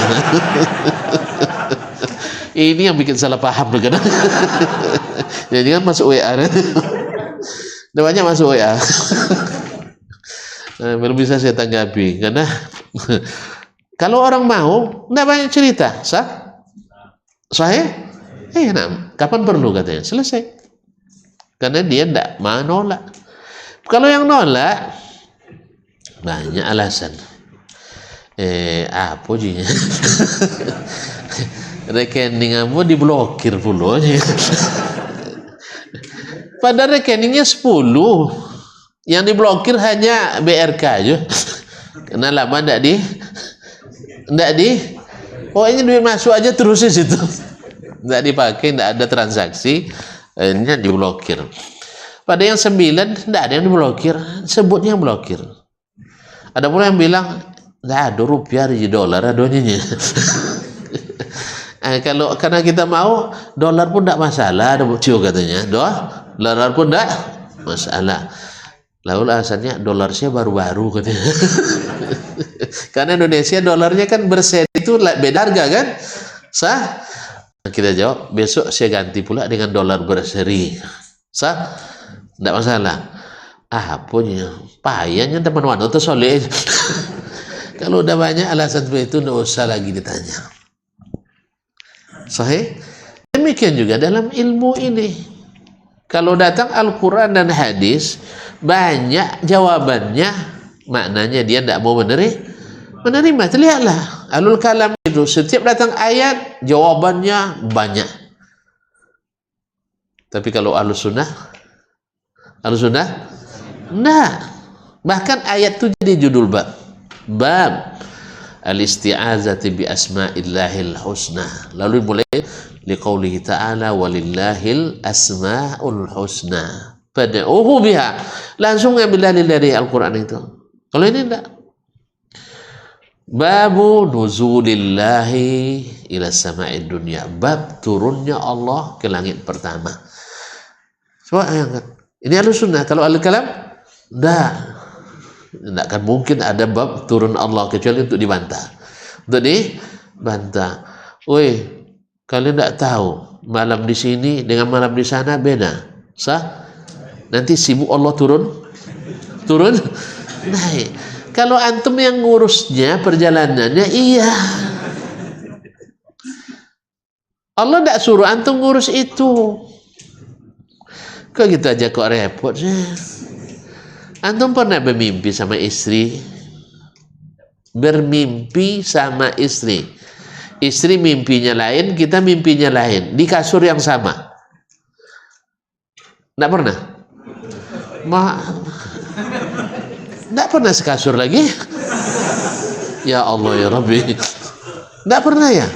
[SPEAKER 1] Ini yang bikin salah paham kan. Jadi kan masuk WA. Udah banyak masuk WA. Belum bisa saya tanggapi karena kalau orang mau enggak banyak cerita. Sahih? Nah, kapan perlu katanya? Selesai. Karena dia tidak mau nolak. Kalau yang nolak banyak alasan. Apa jinya? Rekening kamu diblokir pula. Padahal rekeningnya 10. Yang diblokir hanya BRK aja. Karena lama enggak di pokoknya duit masuk aja terus di situ. Enggak dipakai, enggak ada transaksi. Akhirnya diblokir. Pada yang 9 tidak ada yang diblokir, sebutnya yang blokir. Ada pula yang bilang tidak ada rupiah di dolar adanya. Kalau karena kita mau dolar pun tidak masalah, ada bukti katanya. Dolar pun tidak masalah. Lalu alasannya dolarnya baru-baru katanya. Karena Indonesia dolarnya kan berseri itu beda harga kan? Sah? Kita jawab, besok saya ganti pula dengan dolar berseri. Sah? Tidak masalah. Apanya? Payahnya teman wanita itu soleh. Kalau udah banyak alasan seperti itu, tidak usah lagi ditanya. Sahih? Demikian juga dalam ilmu ini. Kalau datang Al-Quran dan hadis, banyak jawabannya, maknanya dia tidak mau menerima. Terlihatlah Ahlul Kalam itu setiap datang ayat jawabannya banyak. Tapi kalau Ahlus Sunnah enggak. Bahkan ayat itu jadi judul bab. Bab al-isti'azati bi asma'illahil husna. Lalu mulai liqaulihi ta'ala walillahil asma'ul husna. Fad'uhu biha. Langsung ambil dalil dari Al-Qur'an itu. Kalau ini enggak. Babu nuzulillahi ila sama'id dunya. Bab turunnya Allah ke langit pertama. Coba angkat. Ini Ahlussunnah. Kalau Al-Kalam enggak. Tidak akan mungkin ada bab turun Allah kecuali untuk dibantah. Untuk dibantah. Woi, kalian tidak tahu malam di sini dengan malam di sana beda. Sah? Nanti sibuk Allah turun naik. Kalau antum yang ngurusnya perjalanannya, iya. Allah tidak suruh antum ngurus itu. Kok gitu aja kok repot sih? Antum pernah bermimpi sama istri? Bermimpi sama istri. Istri mimpinya lain, kita mimpinya lain. Di kasur yang sama. Tidak pernah? Tidak pernah sekasur lagi? Ya Allah ya Rabbi. Tidak pernah ya?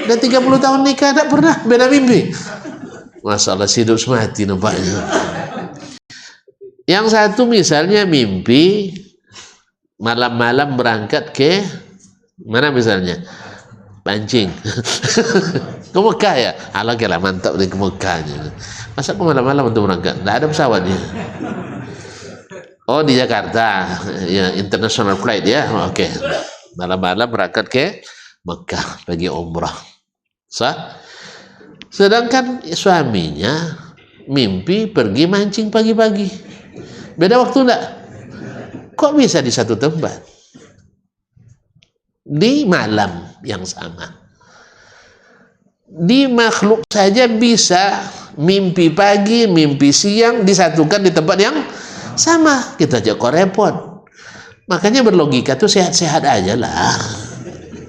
[SPEAKER 1] Dan 30 tahun nikah tidak pernah beda mimpi. Masalah hidup semati nampaknya. Yang satu misalnya mimpi malam-malam berangkat ke mana misalnya? Pancing. Ke Mekah ya? Alah kira mantap di ke Mekahnya. Masa ke malam-malam untuk berangkat? Tidak ada pesawatnya. Oh di Jakarta, ya international flight ya, oke. Malam-malam berangkat ke Mekah pergi umrah. Sah? Sedangkan suaminya mimpi pergi mancing pagi-pagi. Beda waktu enggak? Kok bisa di satu tempat? Di malam yang sama. Di makhluk saja bisa mimpi pagi, mimpi siang disatukan di tempat yang sama. Kita aja kok repot. Makanya berlogika tuh sehat-sehat aja lah.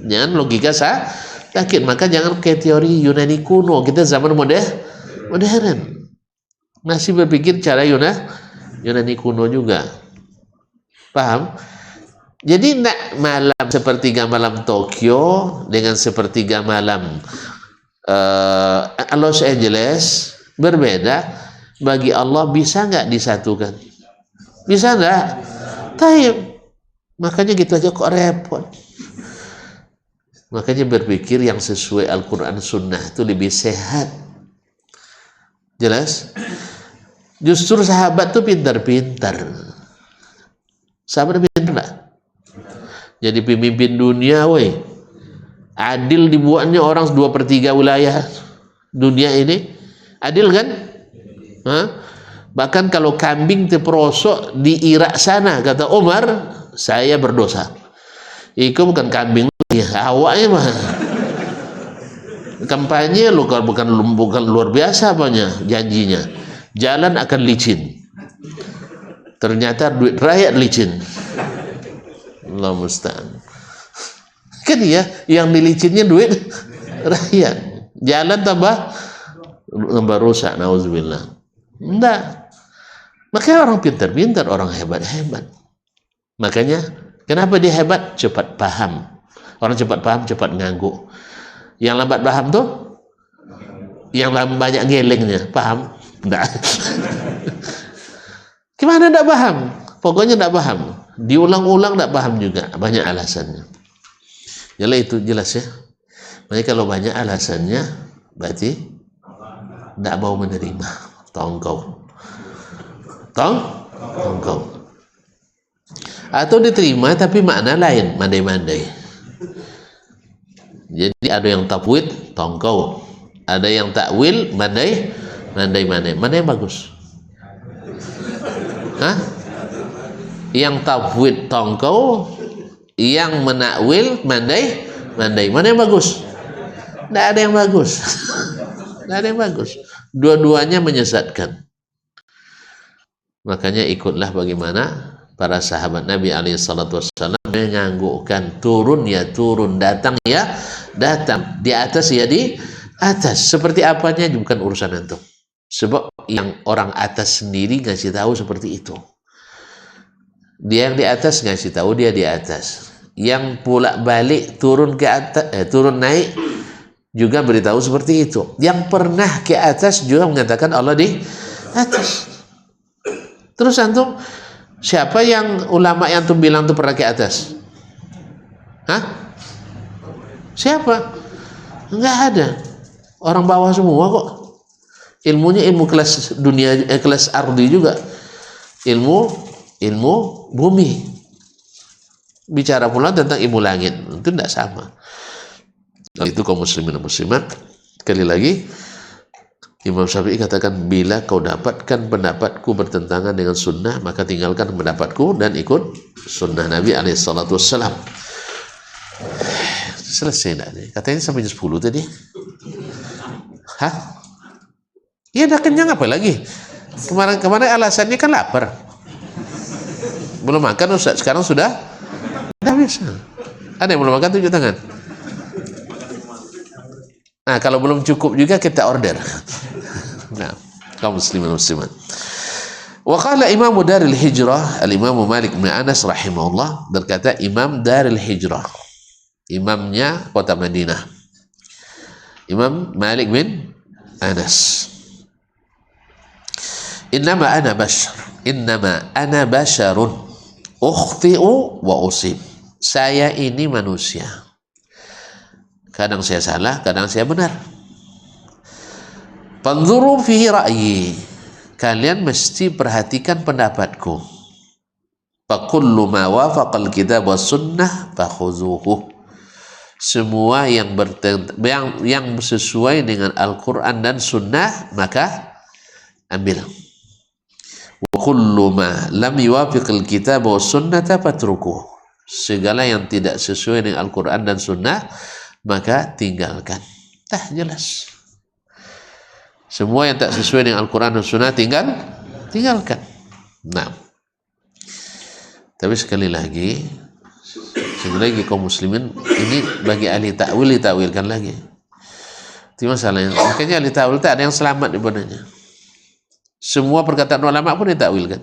[SPEAKER 1] Jangan logika sakit. Maka jangan kayak teori Yunani kuno. Kita zaman modern. Masih berpikir cara Yunani kuno juga. Paham? Jadi nak malam sepertiga malam Tokyo dengan sepertiga malam Los Angeles berbeda. Bagi Allah bisa nggak disatukan? Bisa nggak? Taib. Makanya gitu aja kok repot. Makanya berpikir yang sesuai Al-Quran Sunnah itu lebih sehat. Jelas? Justru sahabat tuh pintar-pintar. Sahabat pintar nggak? Jadi pemimpin dunia, woi. Adil dibuatnya orang 2/3 wilayah dunia ini. Adil kan? Hah? Bahkan kalau kambing terperosok di Irak sana, kata Umar, saya berdosa. Itu bukan kambing, ya, awaknya mah. Kampanye lu bukan luar biasa apanya janjinya. Jalan akan licin. Ternyata duit rakyat licin. Allah musta'an. Kan ya, yang dilicinnya duit rakyat. Jalan tambah rusak, nauzubillah. Enggak. Makanya orang pintar-pintar, orang hebat-hebat. Makanya kenapa dia hebat? Cepat paham. Orang cepat paham, cepat ngangguk. Yang lambat paham tuh yang banyak gelengnya. Paham? Enggak. Gimana enggak paham? Pokoknya enggak paham. Diulang-ulang enggak paham juga. Banyak alasannya. Jadi itu jelas ya. Makanya kalau banyak alasannya berarti enggak mau menerima. Tongkau. Tongkau. Atau diterima tapi makna lain, mandai-mandai. Jadi ada yang tafwid, tongkau. Ada yang takwil, mandai-mandai. Mana yang bagus? Hah? Yang tafwid, tongkau. Yang menakwil, mandai-mandai. Mana yang bagus? Tidak ada yang bagus. Tidak ada yang bagus. Dua-duanya menyesatkan. Makanya ikutlah bagaimana para sahabat Nabi SAW menganggukkan turun ya turun, datang ya datang, di atas ya di atas. Seperti apanya bukan urusan antum. Sebab yang orang atas sendiri ngasih tahu seperti itu. Dia yang di atas ngasih tahu dia di atas. Yang pulak balik turun ke atas, turun naik juga beritahu seperti itu. Yang pernah ke atas juga mengatakan Allah di atas. Terus antum, siapa yang ulama yang antum bilang tuh pernah ke atas? Hah? Siapa? Enggak ada. Orang bawah semua kok. Ilmunya ilmu kelas dunia, kelas ardi juga. Ilmu bumi. Bicara pula tentang ilmu langit, itu tidak sama. Itu kaum muslimin dan muslimat. Sekali lagi, Imam Syafi'i katakan, bila kau dapatkan pendapatku bertentangan dengan sunnah, maka tinggalkan pendapatku dan ikut sunnah Nabi SAW. Selesai enggak nih? Katanya sampai jam 10 tadi. Hah? Iya, udah kenyang apa lagi? Kemarin alasannya kan lapar. Belum makan Ustaz, sekarang sudah bisa. Ada yang belum makan, tunjuk tangan. Nah, kalau belum cukup juga kita order. Nah, kaum muslimin muslimat. Wa qala Imam Daril Hijrah, Al-Imam Malik bin Anas rahimahullah, berkata Imam Daril Hijrah, imamnya kota Madinah, Imam Malik bin Anas. Innama ana basyarun ukhti'u wa usib. Saya ini manusia. Kadang saya salah, kadang saya benar. Fanzuru fihi ra'yi. Kalian mesti perhatikan pendapatku. Fakullu ma wafaqal kitab was sunnah fakhuzuhu. Semua yang sesuai dengan Al-Quran dan Sunnah, maka ambil. Wa kullu ma lam yuwafiqil kitab was sunnata fatrukuh. Segala yang tidak sesuai dengan Al-Quran dan Sunnah, maka tinggalkan. Jelas. Semua yang tak sesuai dengan Al-Quran dan Sunnah tinggalkan. Nah, tapi sekali lagi kaum muslimin ini bagi ahli ta'wil dita'wilkan lagi. Itu masalahnya. Makanya ahli ta'wil tak ada yang selamat di padanya. Semua perkataan ulama pun ditakwilkan.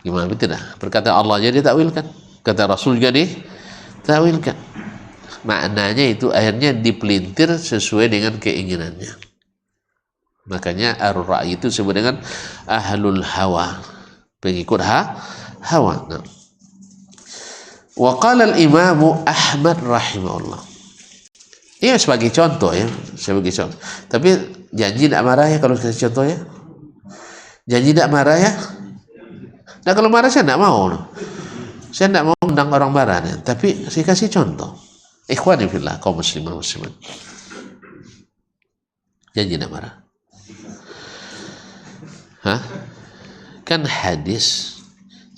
[SPEAKER 1] Gimana tidak? Perkataan Allah aja ditakwilkan, kata Rasul juga ditakwilkan. Maknanya itu akhirnya dipelintir sesuai dengan keinginannya. Makanya ar-ra'yi itu disebut dengan ahlul hawa, pengikut hawa. Nah. Wa qala al-Imam Ahmad rahimahullah. Ini sebagai contoh ya, sebagai contoh. Tapi janji tidak marah ya kalau kasih contoh ya. Janji tidak marah ya. Nah, kalau marah saya tidak mau. Saya tidak mau undang orang marah ya. Tapi saya kasih contoh. Ikhwani fillah, kaum muslimin muslimat. Janji tidak marah. Hah? Kan hadis.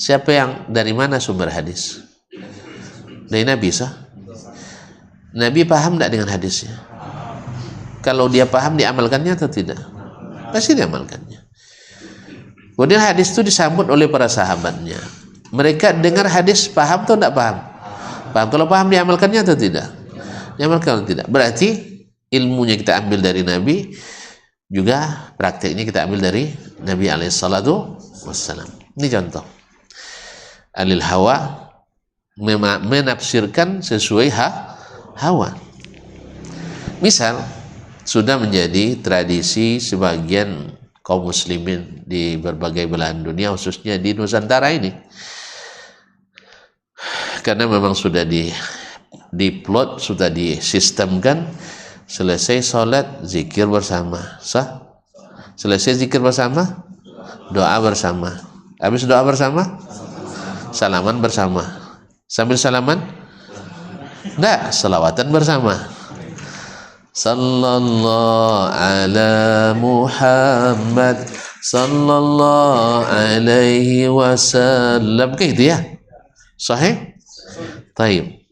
[SPEAKER 1] Siapa yang dari mana sumber hadis? Dari Nabi sah? Nabi paham tidak dengan hadisnya? Kalau dia paham, diamalkannya atau tidak? Pasti diamalkannya. Kemudian hadis itu disambut oleh para sahabatnya. Mereka dengar hadis, paham atau tidak paham? Paham. Kalau paham, diamalkannya atau tidak? Diamalkan atau tidak? Berarti ilmunya kita ambil dari Nabi, juga prakteknya kita ambil dari Nabi alaihissalatu wassalam. Ini contoh. Alil hawa, menafsirkan sesuai hawa. Misal, sudah menjadi tradisi sebagian kaum muslimin di berbagai belahan dunia, khususnya di Nusantara ini, karena memang sudah diplot, sudah disistemkan. Selesai sholat, zikir bersama, sah? Selesai zikir bersama, doa bersama. Habis doa bersama, salaman bersama. Sambil salaman, enggak, selawatan bersama. Sallallahu ala Muhammad sallallahu alaihi wasallam. Kayak gitu ya? Sahih? Taib.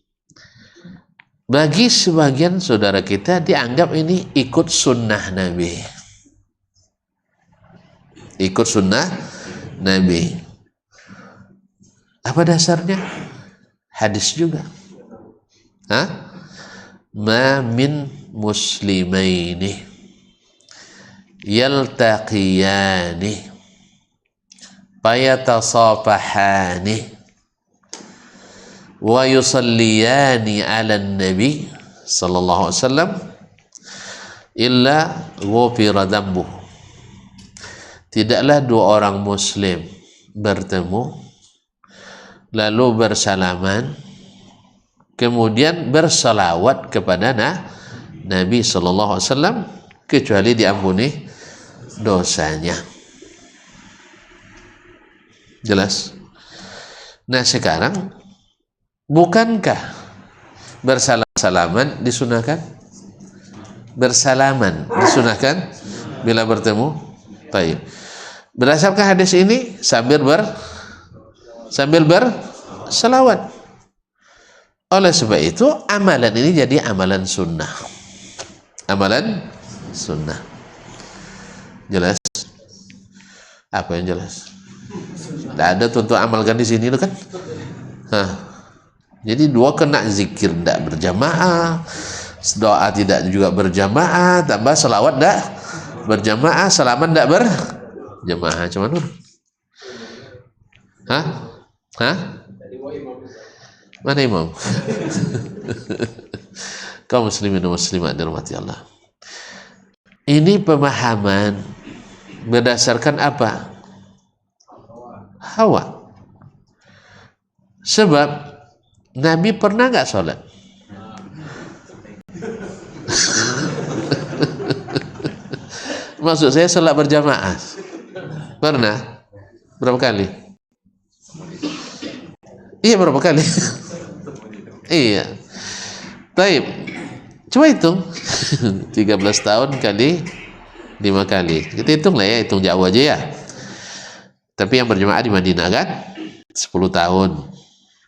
[SPEAKER 1] Bagi sebagian saudara kita dianggap ini ikut sunnah Nabi. Ikut sunnah Nabi. Apa dasarnya? Hadis juga. Hah? Ma min muslimaini yaltaqiyani fayatasafahani wa yusalliyani 'alan nabi sallallahu alaihi wasallam illa ghufira dhanbuh. Tidaklah dua orang muslim bertemu lalu bersalaman kemudian bersalawat kepada Nabi sallallahu alaihi wasallam kecuali diampuni dosanya. Jelas? Nah, sekarang bukankah bersalam-salaman disunahkan? Bersalaman disunahkan bila bertemu? Baik. Berdasarkan hadis ini sambil bersalawat. Oleh sebab itu amalan ini jadi amalan sunnah. Amalan sunnah. Jelas? Apa yang jelas? Tidak ada tuntut amalkan di sini itu kan? Jadi dua kena zikir tidak berjamaah, doa tidak juga berjamaah, tambah selawat tidak berjamaah, salaman tidak berjamaah. Cuman mana imam? Kaum muslimin dan muslimat dirahmati Allah. Ini pemahaman berdasarkan apa? Hawa. Sebab Nabi pernah nggak sholat? Maksud saya sholat berjamaah. Pernah? Berapa kali? Iya, berapa kali? Iya. Baik. Coba hitung. 13 tahun kali 5 kali. Kita hitung lah ya, hitung jauh aja ya. Tapi yang berjamaah di Madinah kan 10 tahun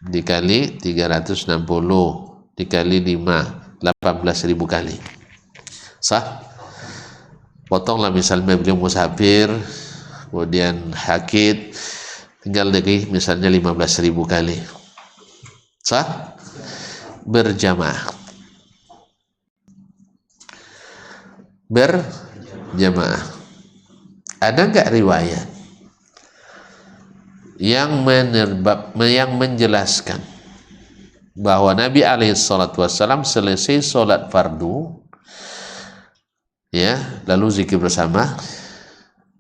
[SPEAKER 1] dikali 360 dikali 5 18.000 kali. Sah? Potonglah misalnya beliau musafir kemudian hakid tinggal lagi misalnya 15.000 kali. Sah? Berjamaah. Berjamaah. Ada enggak riwayat yang menjelaskan bahwa Nabi alaihissalam selesai sholat fardu ya, lalu zikir bersama,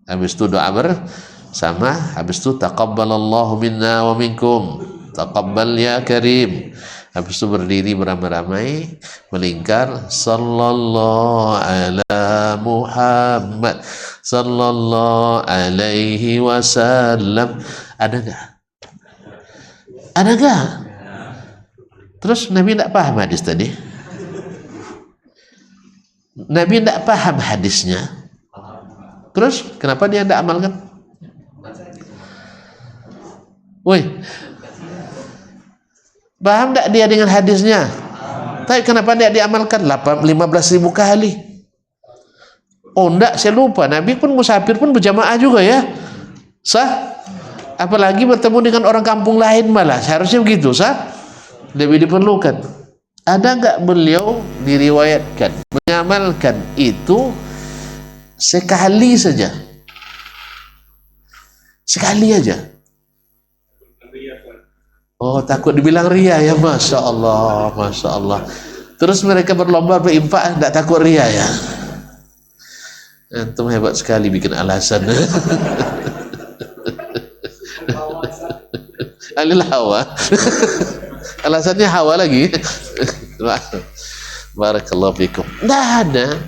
[SPEAKER 1] habis itu doa bersama, habis itu taqabbalallahu minna wa minkum, taqabbal ya karim, habis itu berdiri beramai-ramai melingkar sallallahu ala Muhammad sallallahu alaihi wasallam. Ada enggak? Ada enggak? Terus Nabi tidak paham hadis tadi? Nabi tidak paham hadisnya. Terus kenapa dia tidak amalkan? Woi, paham tidak dia dengan hadisnya? Tapi kenapa dia diamalkan 15.000 kali? Oh enggak, saya lupa. Nabi pun musafir pun berjamaah juga ya. Sah? Apalagi bertemu dengan orang kampung lain malah. Seharusnya begitu, sah? Lebih diperlukan. Ada enggak beliau diriwayatkan mengamalkan itu sekali saja? Sekali aja. Oh, takut dibilang ria ya, masya Allah, masya Allah. Terus mereka berlomba berinfak, tidak takut ria ya? Antum hebat sekali bikin alasan. Alil hawa. Alasannya hawa lagi. Barakallahu fikum. Tidak ada.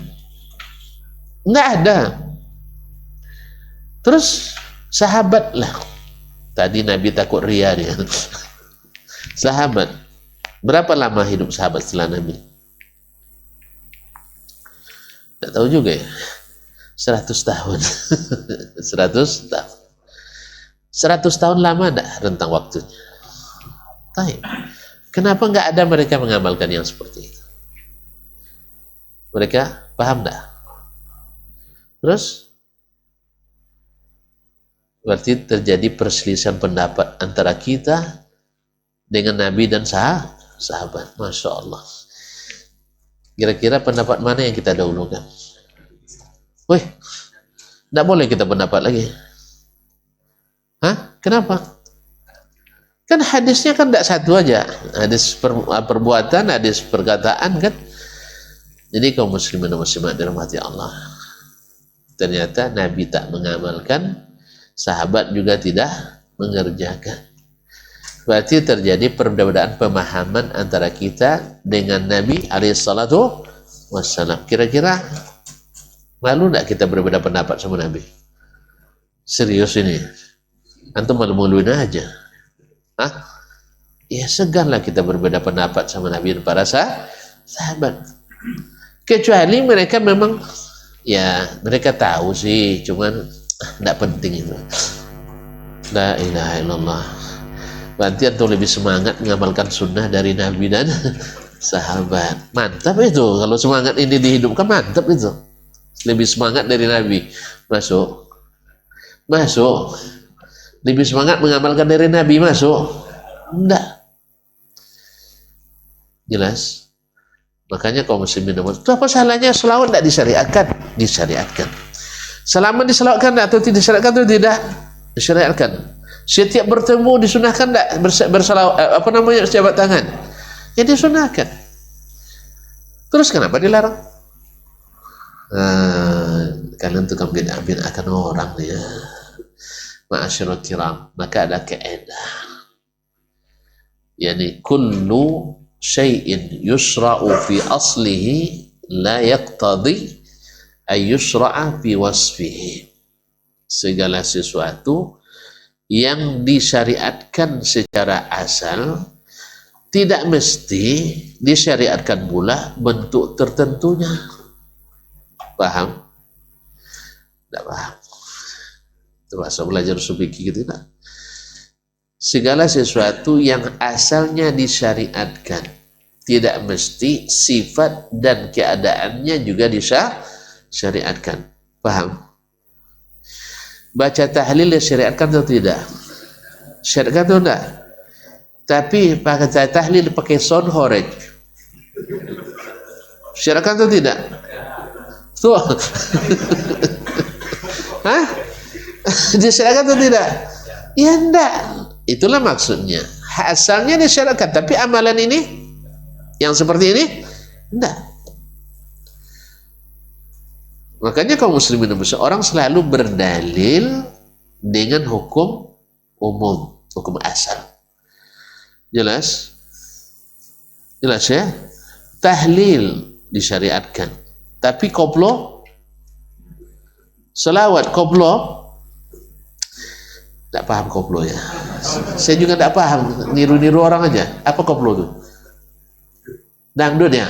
[SPEAKER 1] Tidak ada. Terus sahabat lah. Tadi Nabi takut ria dia. Sahabat. Berapa lama hidup sahabat setelah Nabi? Tidak tahu juga ya. 100 tahun. 100 tahun. 100 tahun lama enggak rentang waktunya? Baik. Kenapa enggak ada mereka mengamalkan yang seperti itu? Mereka paham enggak? Terus berarti terjadi perselisihan pendapat antara kita dengan Nabi dan sahabat. Masya Allah. Kira-kira pendapat mana yang kita dahulukan? Wih, tidak boleh kita pendapat lagi. Hah? Kenapa? Kan hadisnya kan tidak satu aja, hadis perbuatan, hadis perkataan kan. Jadi kaum muslimin dan muslimat dirahmati Allah, ternyata Nabi tak mengamalkan, sahabat juga tidak mengerjakan. Berarti terjadi perbedaan pemahaman antara kita dengan Nabi alaihissalatu wassalam. Kira-kira malu tidak kita berbeda pendapat sama Nabi? Serius ini? Antum malu-maluin aja. Hah? Ya seganlah kita berbeda pendapat sama Nabi dan para sahabat. Kecuali mereka memang, ya mereka tahu sih, cuman tidak penting itu. La ilaha illallah. Berarti antum lebih semangat mengamalkan sunnah dari Nabi dan sahabat. Mantap itu, kalau semangat ini dihidupkan, mantap itu. Lebih semangat dari Nabi. Masuk. Lebih semangat mengamalkan dari Nabi, masuk. Enggak. Jelas. Makanya kaum muslimin, itu apa salahnya selawat tidak disyariatkan? Disyariatkan. Selama diselawatkan atau tidak disyariatkan atau tidak disyariatkan. Setiap bertemu disunahkan tidak bersalawat, jabat tangan? Ya disunahkan. Terus kenapa dilarang? Kalian tukang bid'ah-bid'ahkan orang ya. Ma'asyiral kiram, maka ada kaidah. Yani kullu syai'in yusra'u fi aslihi la yaqtadi ay yusra'a fi wasfihi. Segala sesuatu yang disyariatkan secara asal tidak mesti disyariatkan pula bentuk tertentunya. Paham? Tidak paham. Termasuk belajar subiki gitu tidak? Segala sesuatu yang asalnya disyariatkan tidak mesti sifat dan keadaannya juga disyariatkan. Paham? Baca tahlil disyariatkan atau tidak? Syariatkan atau tidak? Tapi pakai tahlil pakai sound horeg, syariatkan atau tidak? Tuh. Hah? Disyariatkan atau tidak? Ya enggak. Itulah maksudnya. Asalnya disyariatkan, tapi amalan ini yang seperti ini enggak. Makanya kaum muslimin dan muslimat, orang selalu berdalil dengan hukum umum, hukum asal. Jelas? Jelas ya? Tahlil disyariatkan, tapi koplo, selawat koplo, tidak paham koplo ya. Saya juga tidak paham, niru-niru orang aja. Apa koplo itu? Dangdut ya?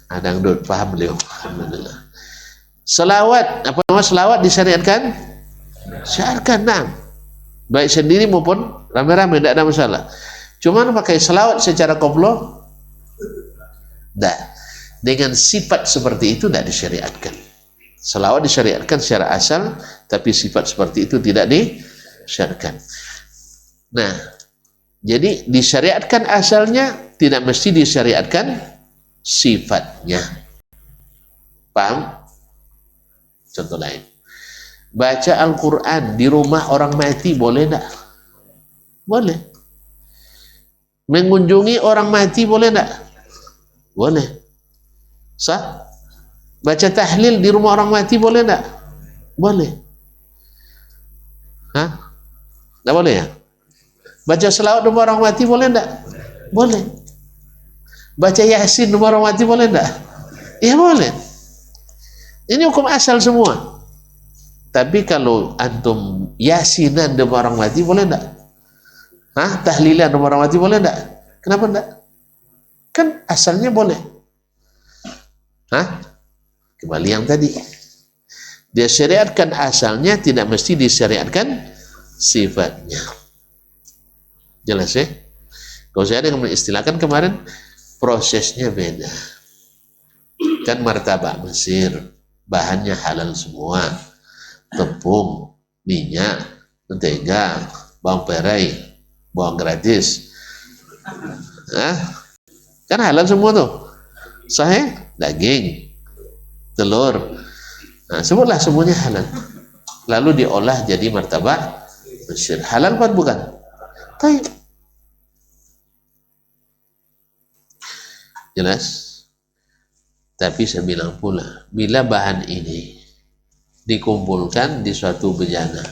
[SPEAKER 1] Dangdut, paham beliau. Alhamdulillah. Selawat, apa nama selawat disyariatkan? Syariatkan, nah. Baik sendiri maupun rame-rame, tidak ada masalah. Cuman pakai selawat secara koplo, tidak. Dengan sifat seperti itu tidak disyariatkan. Selawat disyariatkan secara asal, tapi sifat seperti itu tidak disyariatkan. Nah, jadi disyariatkan asalnya, tidak mesti disyariatkan sifatnya. Paham? Contoh lain, baca Al-Quran di rumah orang mati boleh tidak? Boleh. Mengunjungi orang mati boleh tidak? Boleh. Sah? Baca tahlil di rumah orang mati boleh tidak? Boleh. Hah? Tidak boleh ya? Baca selawat di rumah orang mati boleh tidak? Boleh. Baca Yasin di rumah orang mati boleh tidak? Ya boleh. Ini hukum asal semua. Tapi kalau antum yasinan di orang mati boleh enggak? Hah? Tahlilan di orang mati boleh enggak? Kenapa enggak? Kan asalnya boleh. Hah? Kembali yang tadi. Dia syariatkan asalnya, tidak mesti disyariatkan sifatnya. Jelas ya? Kalau saya ada yang mengistilahkan kemarin, prosesnya beda. Kan martabak Mesir, bahannya halal semua, tepung, minyak, mentega, bawang perai, bawang gratis, kan halal semua tuh. Sahih, daging, telur, sebutlah semuanya halal. Lalu diolah jadi martabak Mesir. Halal kan bukan? Baik. Jelas? Tapi saya bilang pula, bila bahan ini dikumpulkan di suatu bejana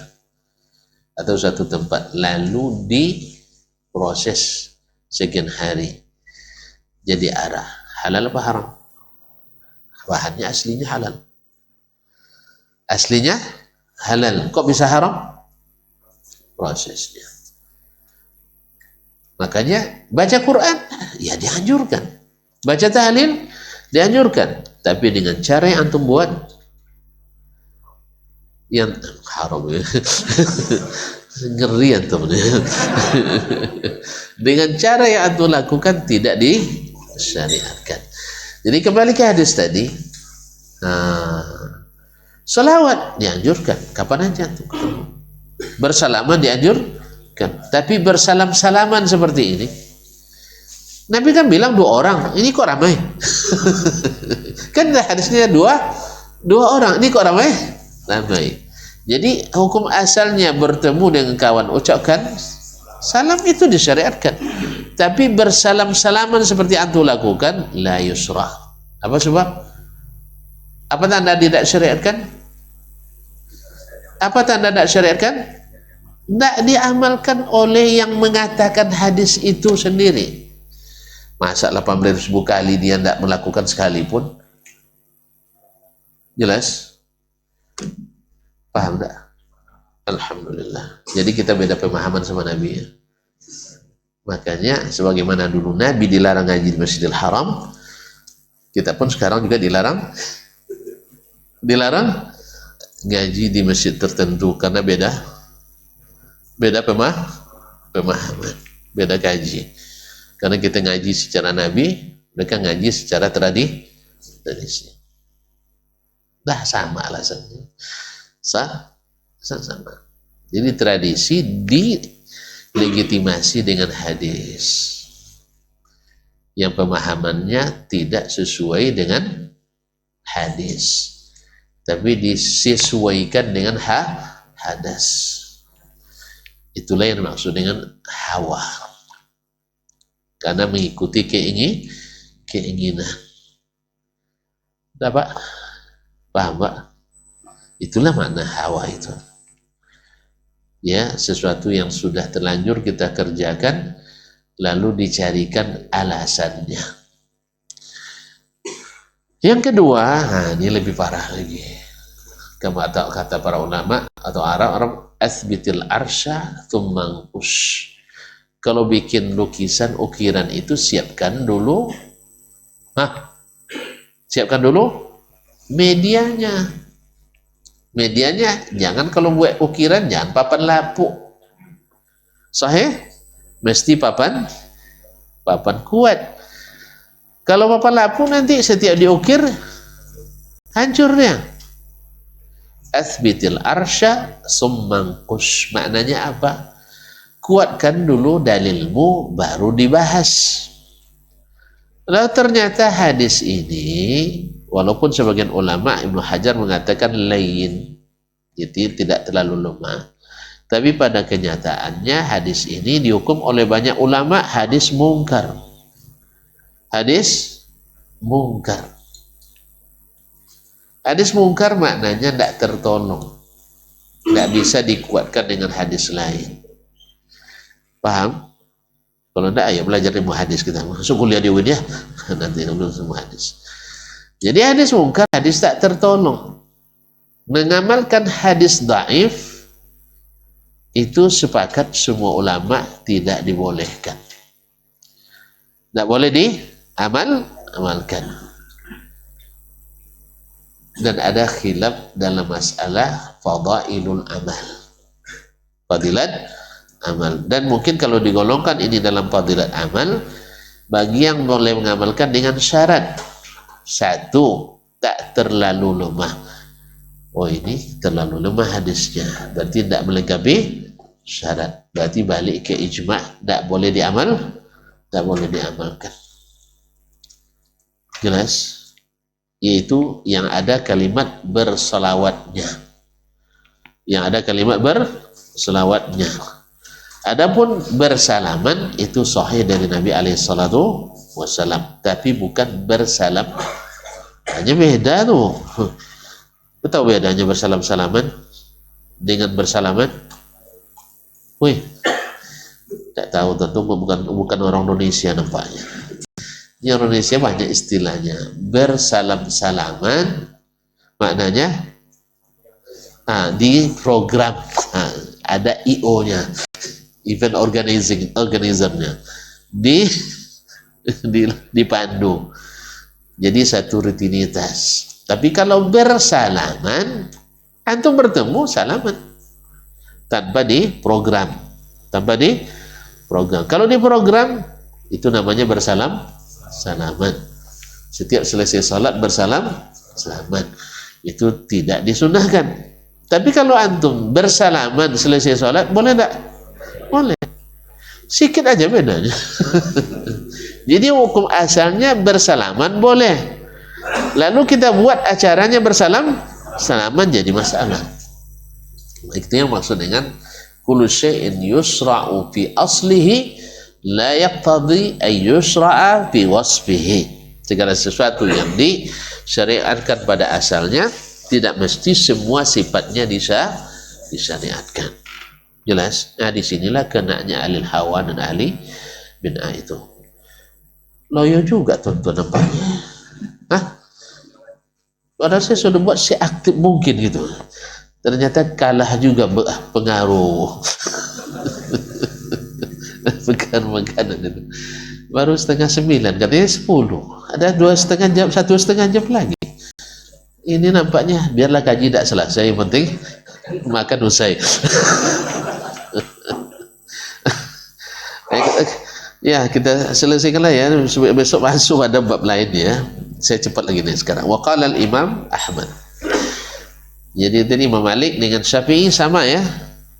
[SPEAKER 1] atau suatu tempat, lalu diproses sekian hari, jadi arah, halal apa haram? Bahannya aslinya halal. Aslinya halal. Kok bisa haram? Prosesnya. Makanya baca Quran, ya dianjurkan. Baca tahlil, dianjurkan. Tapi dengan cara yang antum buat, yang haram ya. Ngeri antum. Dengan cara yang antum lakukan tidak disyariatkan. Jadi kembali ke hadis tadi. Salawat dianjurkan. Kapan aja antum ketemu. Bersalaman dianjurkan. Tapi bersalam-salaman seperti ini, Nabi kan bilang 2 orang, ini kok ramai? Kan hadisnya dua orang, ini kok ramai? Ramai. Jadi hukum asalnya bertemu dengan kawan, ucapkan salam itu disyariatkan. Tapi bersalam-salaman seperti antum lakukan, la yusrah. Apa sebab? Apa tanda tidak syariatkan? Apa tanda tidak syariatkan? Tidak diamalkan oleh yang mengatakan hadis itu sendiri. Masa 18.000 kali dia tidak melakukan sekalipun? Jelas? Paham tak? Alhamdulillah. Jadi kita beda pemahaman sama Nabi ya. Makanya sebagaimana dulu Nabi dilarang ngaji di Masjidil Haram, kita pun sekarang juga dilarang ngaji di masjid tertentu karena beda pemahaman, beda kaji. Karena kita ngaji secara Nabi, mereka ngaji secara tradisi. Dah sama alasannya. Sama. Jadi tradisi dilegitimasi dengan hadis yang pemahamannya tidak sesuai dengan hadis, tapi disesuaikan dengan hadas. Itulah yang dimaksud dengan hawa, karena mengikuti keinginan. Pak, paham Pak? Itulah makna hawa itu. Ya, sesuatu yang sudah terlanjur kita kerjakan, lalu dicarikan alasannya. Yang kedua, ini lebih parah lagi. Kata para ulama atau Arab, asbitil arsya tsummanqush. Kalau bikin lukisan ukiran itu siapkan dulu medianya. Jangan kalau buat ukiran jangan papan lapuk. Sahih? Mesti papan kuat. Kalau papan lapuk nanti setiap diukir hancur dia. Asbitil arsya tsummanqush. Maknanya apa? Kuatkan dulu dalilmu baru dibahas. Lalu ternyata hadis ini, walaupun sebagian ulama Ibnu Hajar mengatakan lain, jadi tidak terlalu lemah, tapi pada kenyataannya hadis ini dihukum oleh banyak ulama hadis mungkar. Hadis mungkar maknanya tidak tertolong, tidak bisa dikuatkan dengan hadis lain. Paham? Kalau tidak, ayo belajar ilmu hadis kita. Masuk kuliah di UIN ya. Nanti dulu semua hadis. Jadi hadis mungkar, hadis tak tertolong. Mengamalkan hadis dhaif itu sepakat semua ulama tidak dibolehkan. Tidak boleh diamalkan. Dan ada khilaf dalam masalah fadailul amal. Fadilat amal. Dan mungkin kalau digolongkan ini dalam fadilat amal, bagi yang boleh mengamalkan dengan syarat. 1, tak terlalu lemah. Oh ini terlalu lemah hadisnya, berarti tidak melengkapi syarat. Berarti balik ke ijma', tidak boleh diamalkan. Jelas? Yaitu yang ada kalimat berselawatnya. Adapun bersalaman itu sahih dari Nabi alaihissalatu wassalam, tapi bukan bersalam. Hanya beda tuh. Tahu bedanya bersalam-salaman dengan bersalaman? Wih, tak tahu, tentu bukan orang Indonesia nampaknya. Di Indonesia banyak istilahnya. Bersalam-salaman maknanya di program, ada IO-nya, event organizer-nya, dipandu. Jadi satu rutinitas. Tapi kalau bersalaman, antum bertemu salaman tanpa diprogram, Kalau diprogram itu namanya salaman. Setiap selesai salat salaman. Itu tidak disunahkan. Tapi kalau antum bersalaman selesai salat, boleh enggak? Boleh. Sikit aja bedanya. Jadi hukum asalnya bersalaman boleh. Lalu kita buat acaranya salaman jadi masalah. Itu yang maksud dengan kullu syai'in yusra'u fi aslihi la yaqtadi ay yusra'a fi wasfihi. Segala sesuatu yang disyariatkan pada asalnya tidak mesti semua sifatnya disyariatkan. Jelas? Nah, disinilah kenanya ahli hawa dan ahli bid'ah itu. Loyo juga tuan-tuan nampaknya. Padahal saya sudah buat seaktif mungkin gitu. Ternyata kalah juga pengaruh. Makanan itu. Baru 8:30, katanya 10. Ada 2,5 jam, 1,5 jam lagi. Ini nampaknya biarlah kaji tidak selesai, yang penting makan usai. Ya, kita selesaikanlah ya. Besok masuk ada bab lain ya. Saya cepat lagi nih sekarang. Wa qala al-Imam Ahmad. Jadi tadi Imam Malik dengan Syafi'i sama ya.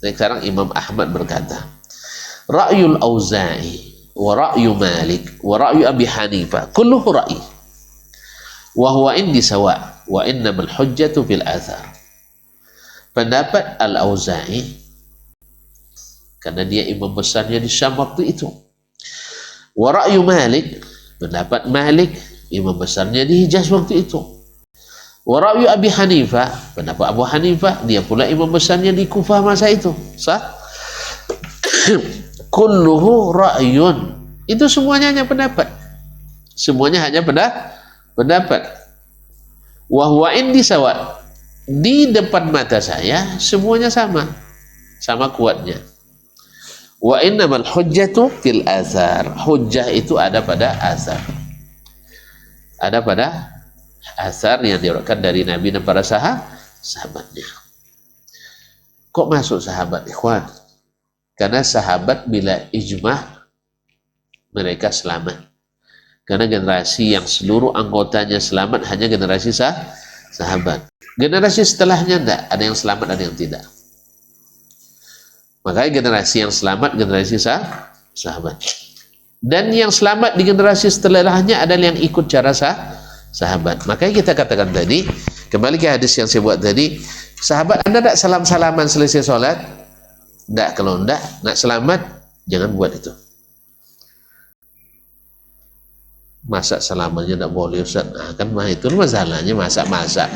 [SPEAKER 1] Sekarang Imam Ahmad berkata, Ra'yul Auza'i wa ra'yu Malik wa ra'yu Abi Hanifah kulluhu ra'yi. Wa huwa indi sawa' wa innamal hujjatu fil athar. Pendapat Al-Auza'i, karena dia imam besarnya di Syam waktu itu. Wa ra'yu Malik, pendapat Malik, imam besarnya di Hijaz waktu itu. Wa ra'yu Abi Hanifah, pendapat Abu Hanifah, dia pula imam besarnya di Kufah masa itu. Sah? Kulluhu ra'yun. Itu semuanya hanya pendapat. Semuanya hanya pendapat. Wa huwa indi sawa. Di depan mata saya semuanya sama kuatnya. Wa innamal hujjatu fil athar. Hujjah itu ada pada athar. Ada pada athar yang diriwayatkan dari Nabi dan para sahabatnya. Kok masuk sahabat, ikhwan? Karena sahabat bila ijmah mereka selamat. Karena generasi yang seluruh anggotanya selamat hanya generasi sahabat. Generasi setelahnya enggak, ada yang selamat, ada yang tidak. Makanya generasi yang selamat generasi sahabat. Dan yang selamat di generasi setelahnya adalah yang ikut cara sahabat. Makanya kita katakan tadi, kembali ke hadis yang saya buat tadi, sahabat Anda tidak salam-salaman selesai sholat? Tidak, kalau tidak, nak selamat, jangan buat itu. Masak salamannya tidak boleh, Ustaz. Nah, kan itu masalahnya masak-masak.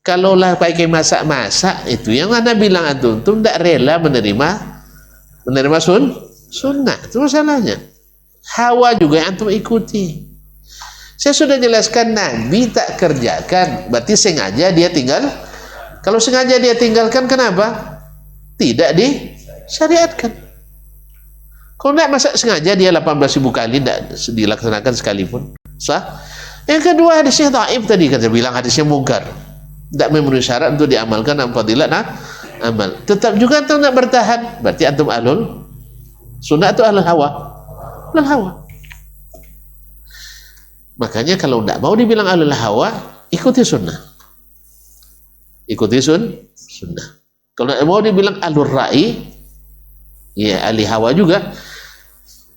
[SPEAKER 1] Kalaulah pakai masak-masak, itu yang Anda bilang antum tidak rela menerima sunnah. Itu masalahnya. Hawa juga yang antum ikuti. Saya sudah jelaskan, Nabi tak kerjakan, berarti sengaja dia tinggal. Kalau sengaja dia tinggalkan, kenapa? Tidak disyariatkan. Kalau tidak masak sengaja dia 18.000 kali tidak dilaksanakan sekalipun. Sah? Yang kedua, hadisnya dhaif tadi, kata bilang hadisnya mungkar. Tidak memenuhi syarat untuk diamalkan dalam fadilat amal. Tetap juga antum tidak bertahan, berarti antum ahlul sunnah atau ahlul hawa? Ahlul hawa. Makanya kalau tidak mau dibilang ahlul hawa, ikuti sunnah. Ikuti sunnah. Kalau tidak mau dibilang ahlul ra'i, ya ahli hawa juga,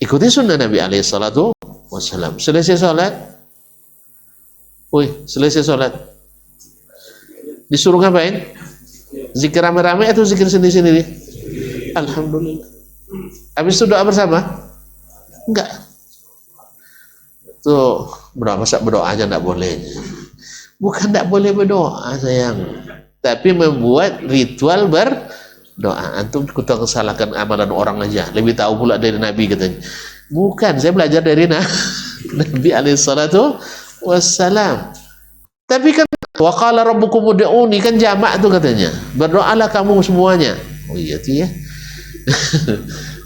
[SPEAKER 1] ikuti sunnah Nabi alaihi salatu wassalam. Selesai sholat, selesai sholat, disuruh ngapain? Zikir rame-rame atau zikir sendiri-sendiri? Alhamdulillah. Habis itu doa bersama? Enggak. Tuh masa berdoanya tidak boleh? Bukan tidak boleh berdoa sayang, tapi membuat ritual berdoa. Antum kita salahkan amalan orang aja, lebih tahu pula dari Nabi katanya. Bukan, saya belajar dari Nabi alaihissalatu wassalam. Tapi kan wa qala rabbukum ud'uni, kan jamak tuh katanya. Berdoalah kamu semuanya. Oh iya tuh ya.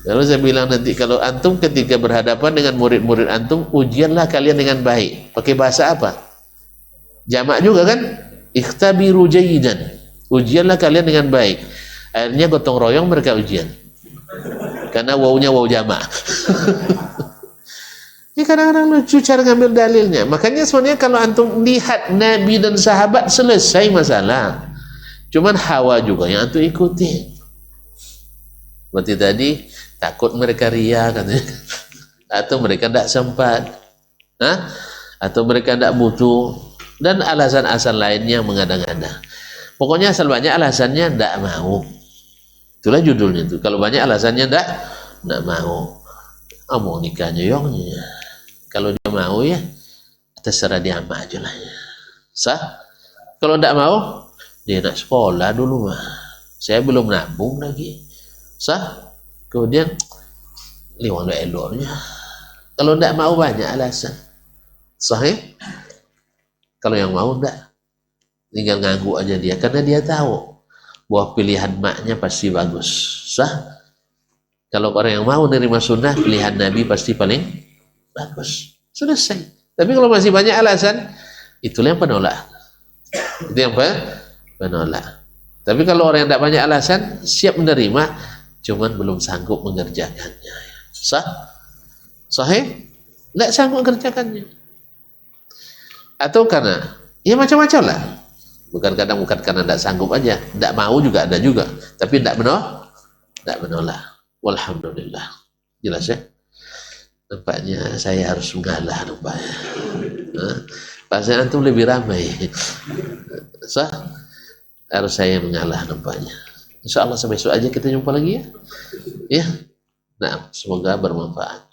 [SPEAKER 1] Lalu saya bilang nanti kalau antum ketika berhadapan dengan murid-murid antum, ujianlah kalian dengan baik. Pakai bahasa apa? Jamak juga kan? Ikhtabiru jayidan. Ujianlah kalian dengan baik. Akhirnya gotong royong mereka ujian. Karena wawunya waw jamak. Ini kadang-kadang lucu cara ngambil dalilnya. Makanya sebenarnya kalau antum lihat Nabi dan sahabat, selesai masalah. Cuman hawa juga yang antum ikuti. Seperti tadi, takut mereka ria katanya. Atau mereka tidak sempat. Atau mereka tidak butuh. Dan alasan-alasan lainnya mengada-ngada. Pokoknya asal banyak alasannya tidak mau. Itulah judulnya itu. Kalau banyak alasannya tidak mau. Mau nikahnya yongnya. Kalau dia mau ya, terserah dia aja lah. Sah? Kalau tidak mau, dia nak sekolah dulu mah. Saya belum nabung lagi. Sah? Kemudian liwang eloknya. Kalau tidak mau banyak alasan. Sahih? Kalau yang mau tidak, tinggal nganggu aja dia, karena dia tahu bahwa pilihan maknya pasti bagus. Sah? Kalau orang yang mau nerima sunnah, pilihan Nabi pasti paling bagus. Selesai. Tapi kalau masih banyak alasan, itulah yang penolak. Itu yang penolak. Tapi kalau orang yang tidak banyak alasan, siap menerima, cuman belum sanggup mengerjakannya. Sah? Sahih? Tidak sanggup mengerjakannya. Atau karena, ya macam-macam lah. Bukan karena tidak sanggup aja. Tidak mau juga ada juga. Tapi tidak menolak. Walhamdulillah. Jelas ya? Nampaknya saya harus mengalah nampaknya. Pasal antum lebih ramai. Sah? Harus saya mengalah nampaknya. Insya Allah sampai besok aja kita jumpa lagi ya. Ya. Nah, semoga bermanfaat.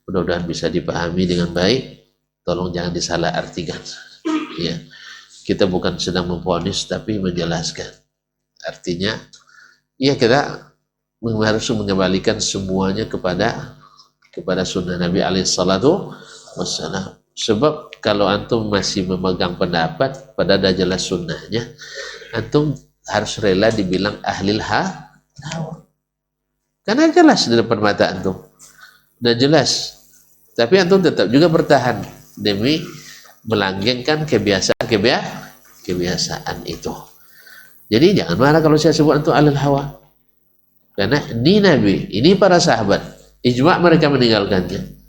[SPEAKER 1] Mudah-mudahan bisa dipahami dengan baik. Tolong jangan disalah artikan. Ya. Kita bukan sedang memvonis tapi menjelaskan. Artinya, ya kita harus mengembalikan semuanya kepada sunnah Nabi alaihissalatu wassalam. Sebab kalau antum masih memegang pendapat pada jelas sunnahnya, antum harus rela dibilang ahlil hawa. Karena jelas di depan mata antum. Dan jelas. Tapi antum tetap juga bertahan demi melanggengkan kebiasaan itu. Jadi jangan marah kalau saya sebut antum ahlil hawa. Karena ini Nabi, ini para sahabat, ijma' mereka meninggalkannya.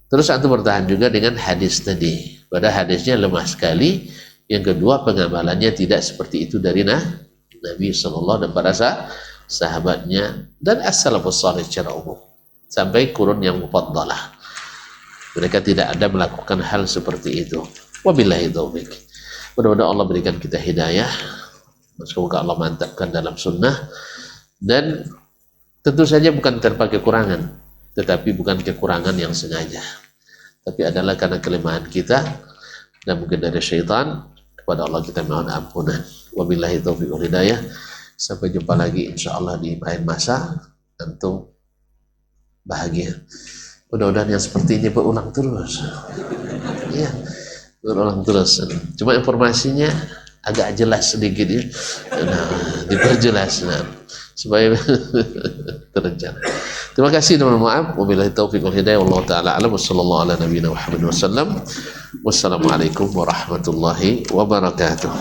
[SPEAKER 1] Terus antum bertahan juga dengan hadis tadi. Pada hadisnya lemah sekali. Yang kedua, pengamalannya tidak seperti itu dari Nabi SAW dan para sahabatnya dan as-salafus salih secara umum sampai kurun yang mufaddalah. Mereka tidak ada melakukan hal seperti itu. Wabillahi taufiq. Mudah-mudahan Allah berikan kita hidayah. Semoga Allah mantapkan dalam sunnah. Dan tentu saja bukan tanpa kekurangan, tetapi bukan kekurangan yang sengaja, tapi adalah karena kelemahan kita dan mungkin dari syaitan. Kepada Allah kita mohon ampunan. Wabillahi taufiq wal hidayah. Sampai jumpa lagi insyaallah di lain masa. Antum bahagia. Mudah-mudahan yang seperti ini berulang terus. Ya, berulang terus. Cuma informasinya agak jelas sedikit ya. Nah, diperjelas supaya terencana. Terima kasih teman-teman. Maaf. Wabillahi taufiq wal hidayah. Wallahu taala a'lam. Wassallallahu ala nabiyina Muhammad wasallam. Wassalamualaikum warahmatullahi wabarakatuh.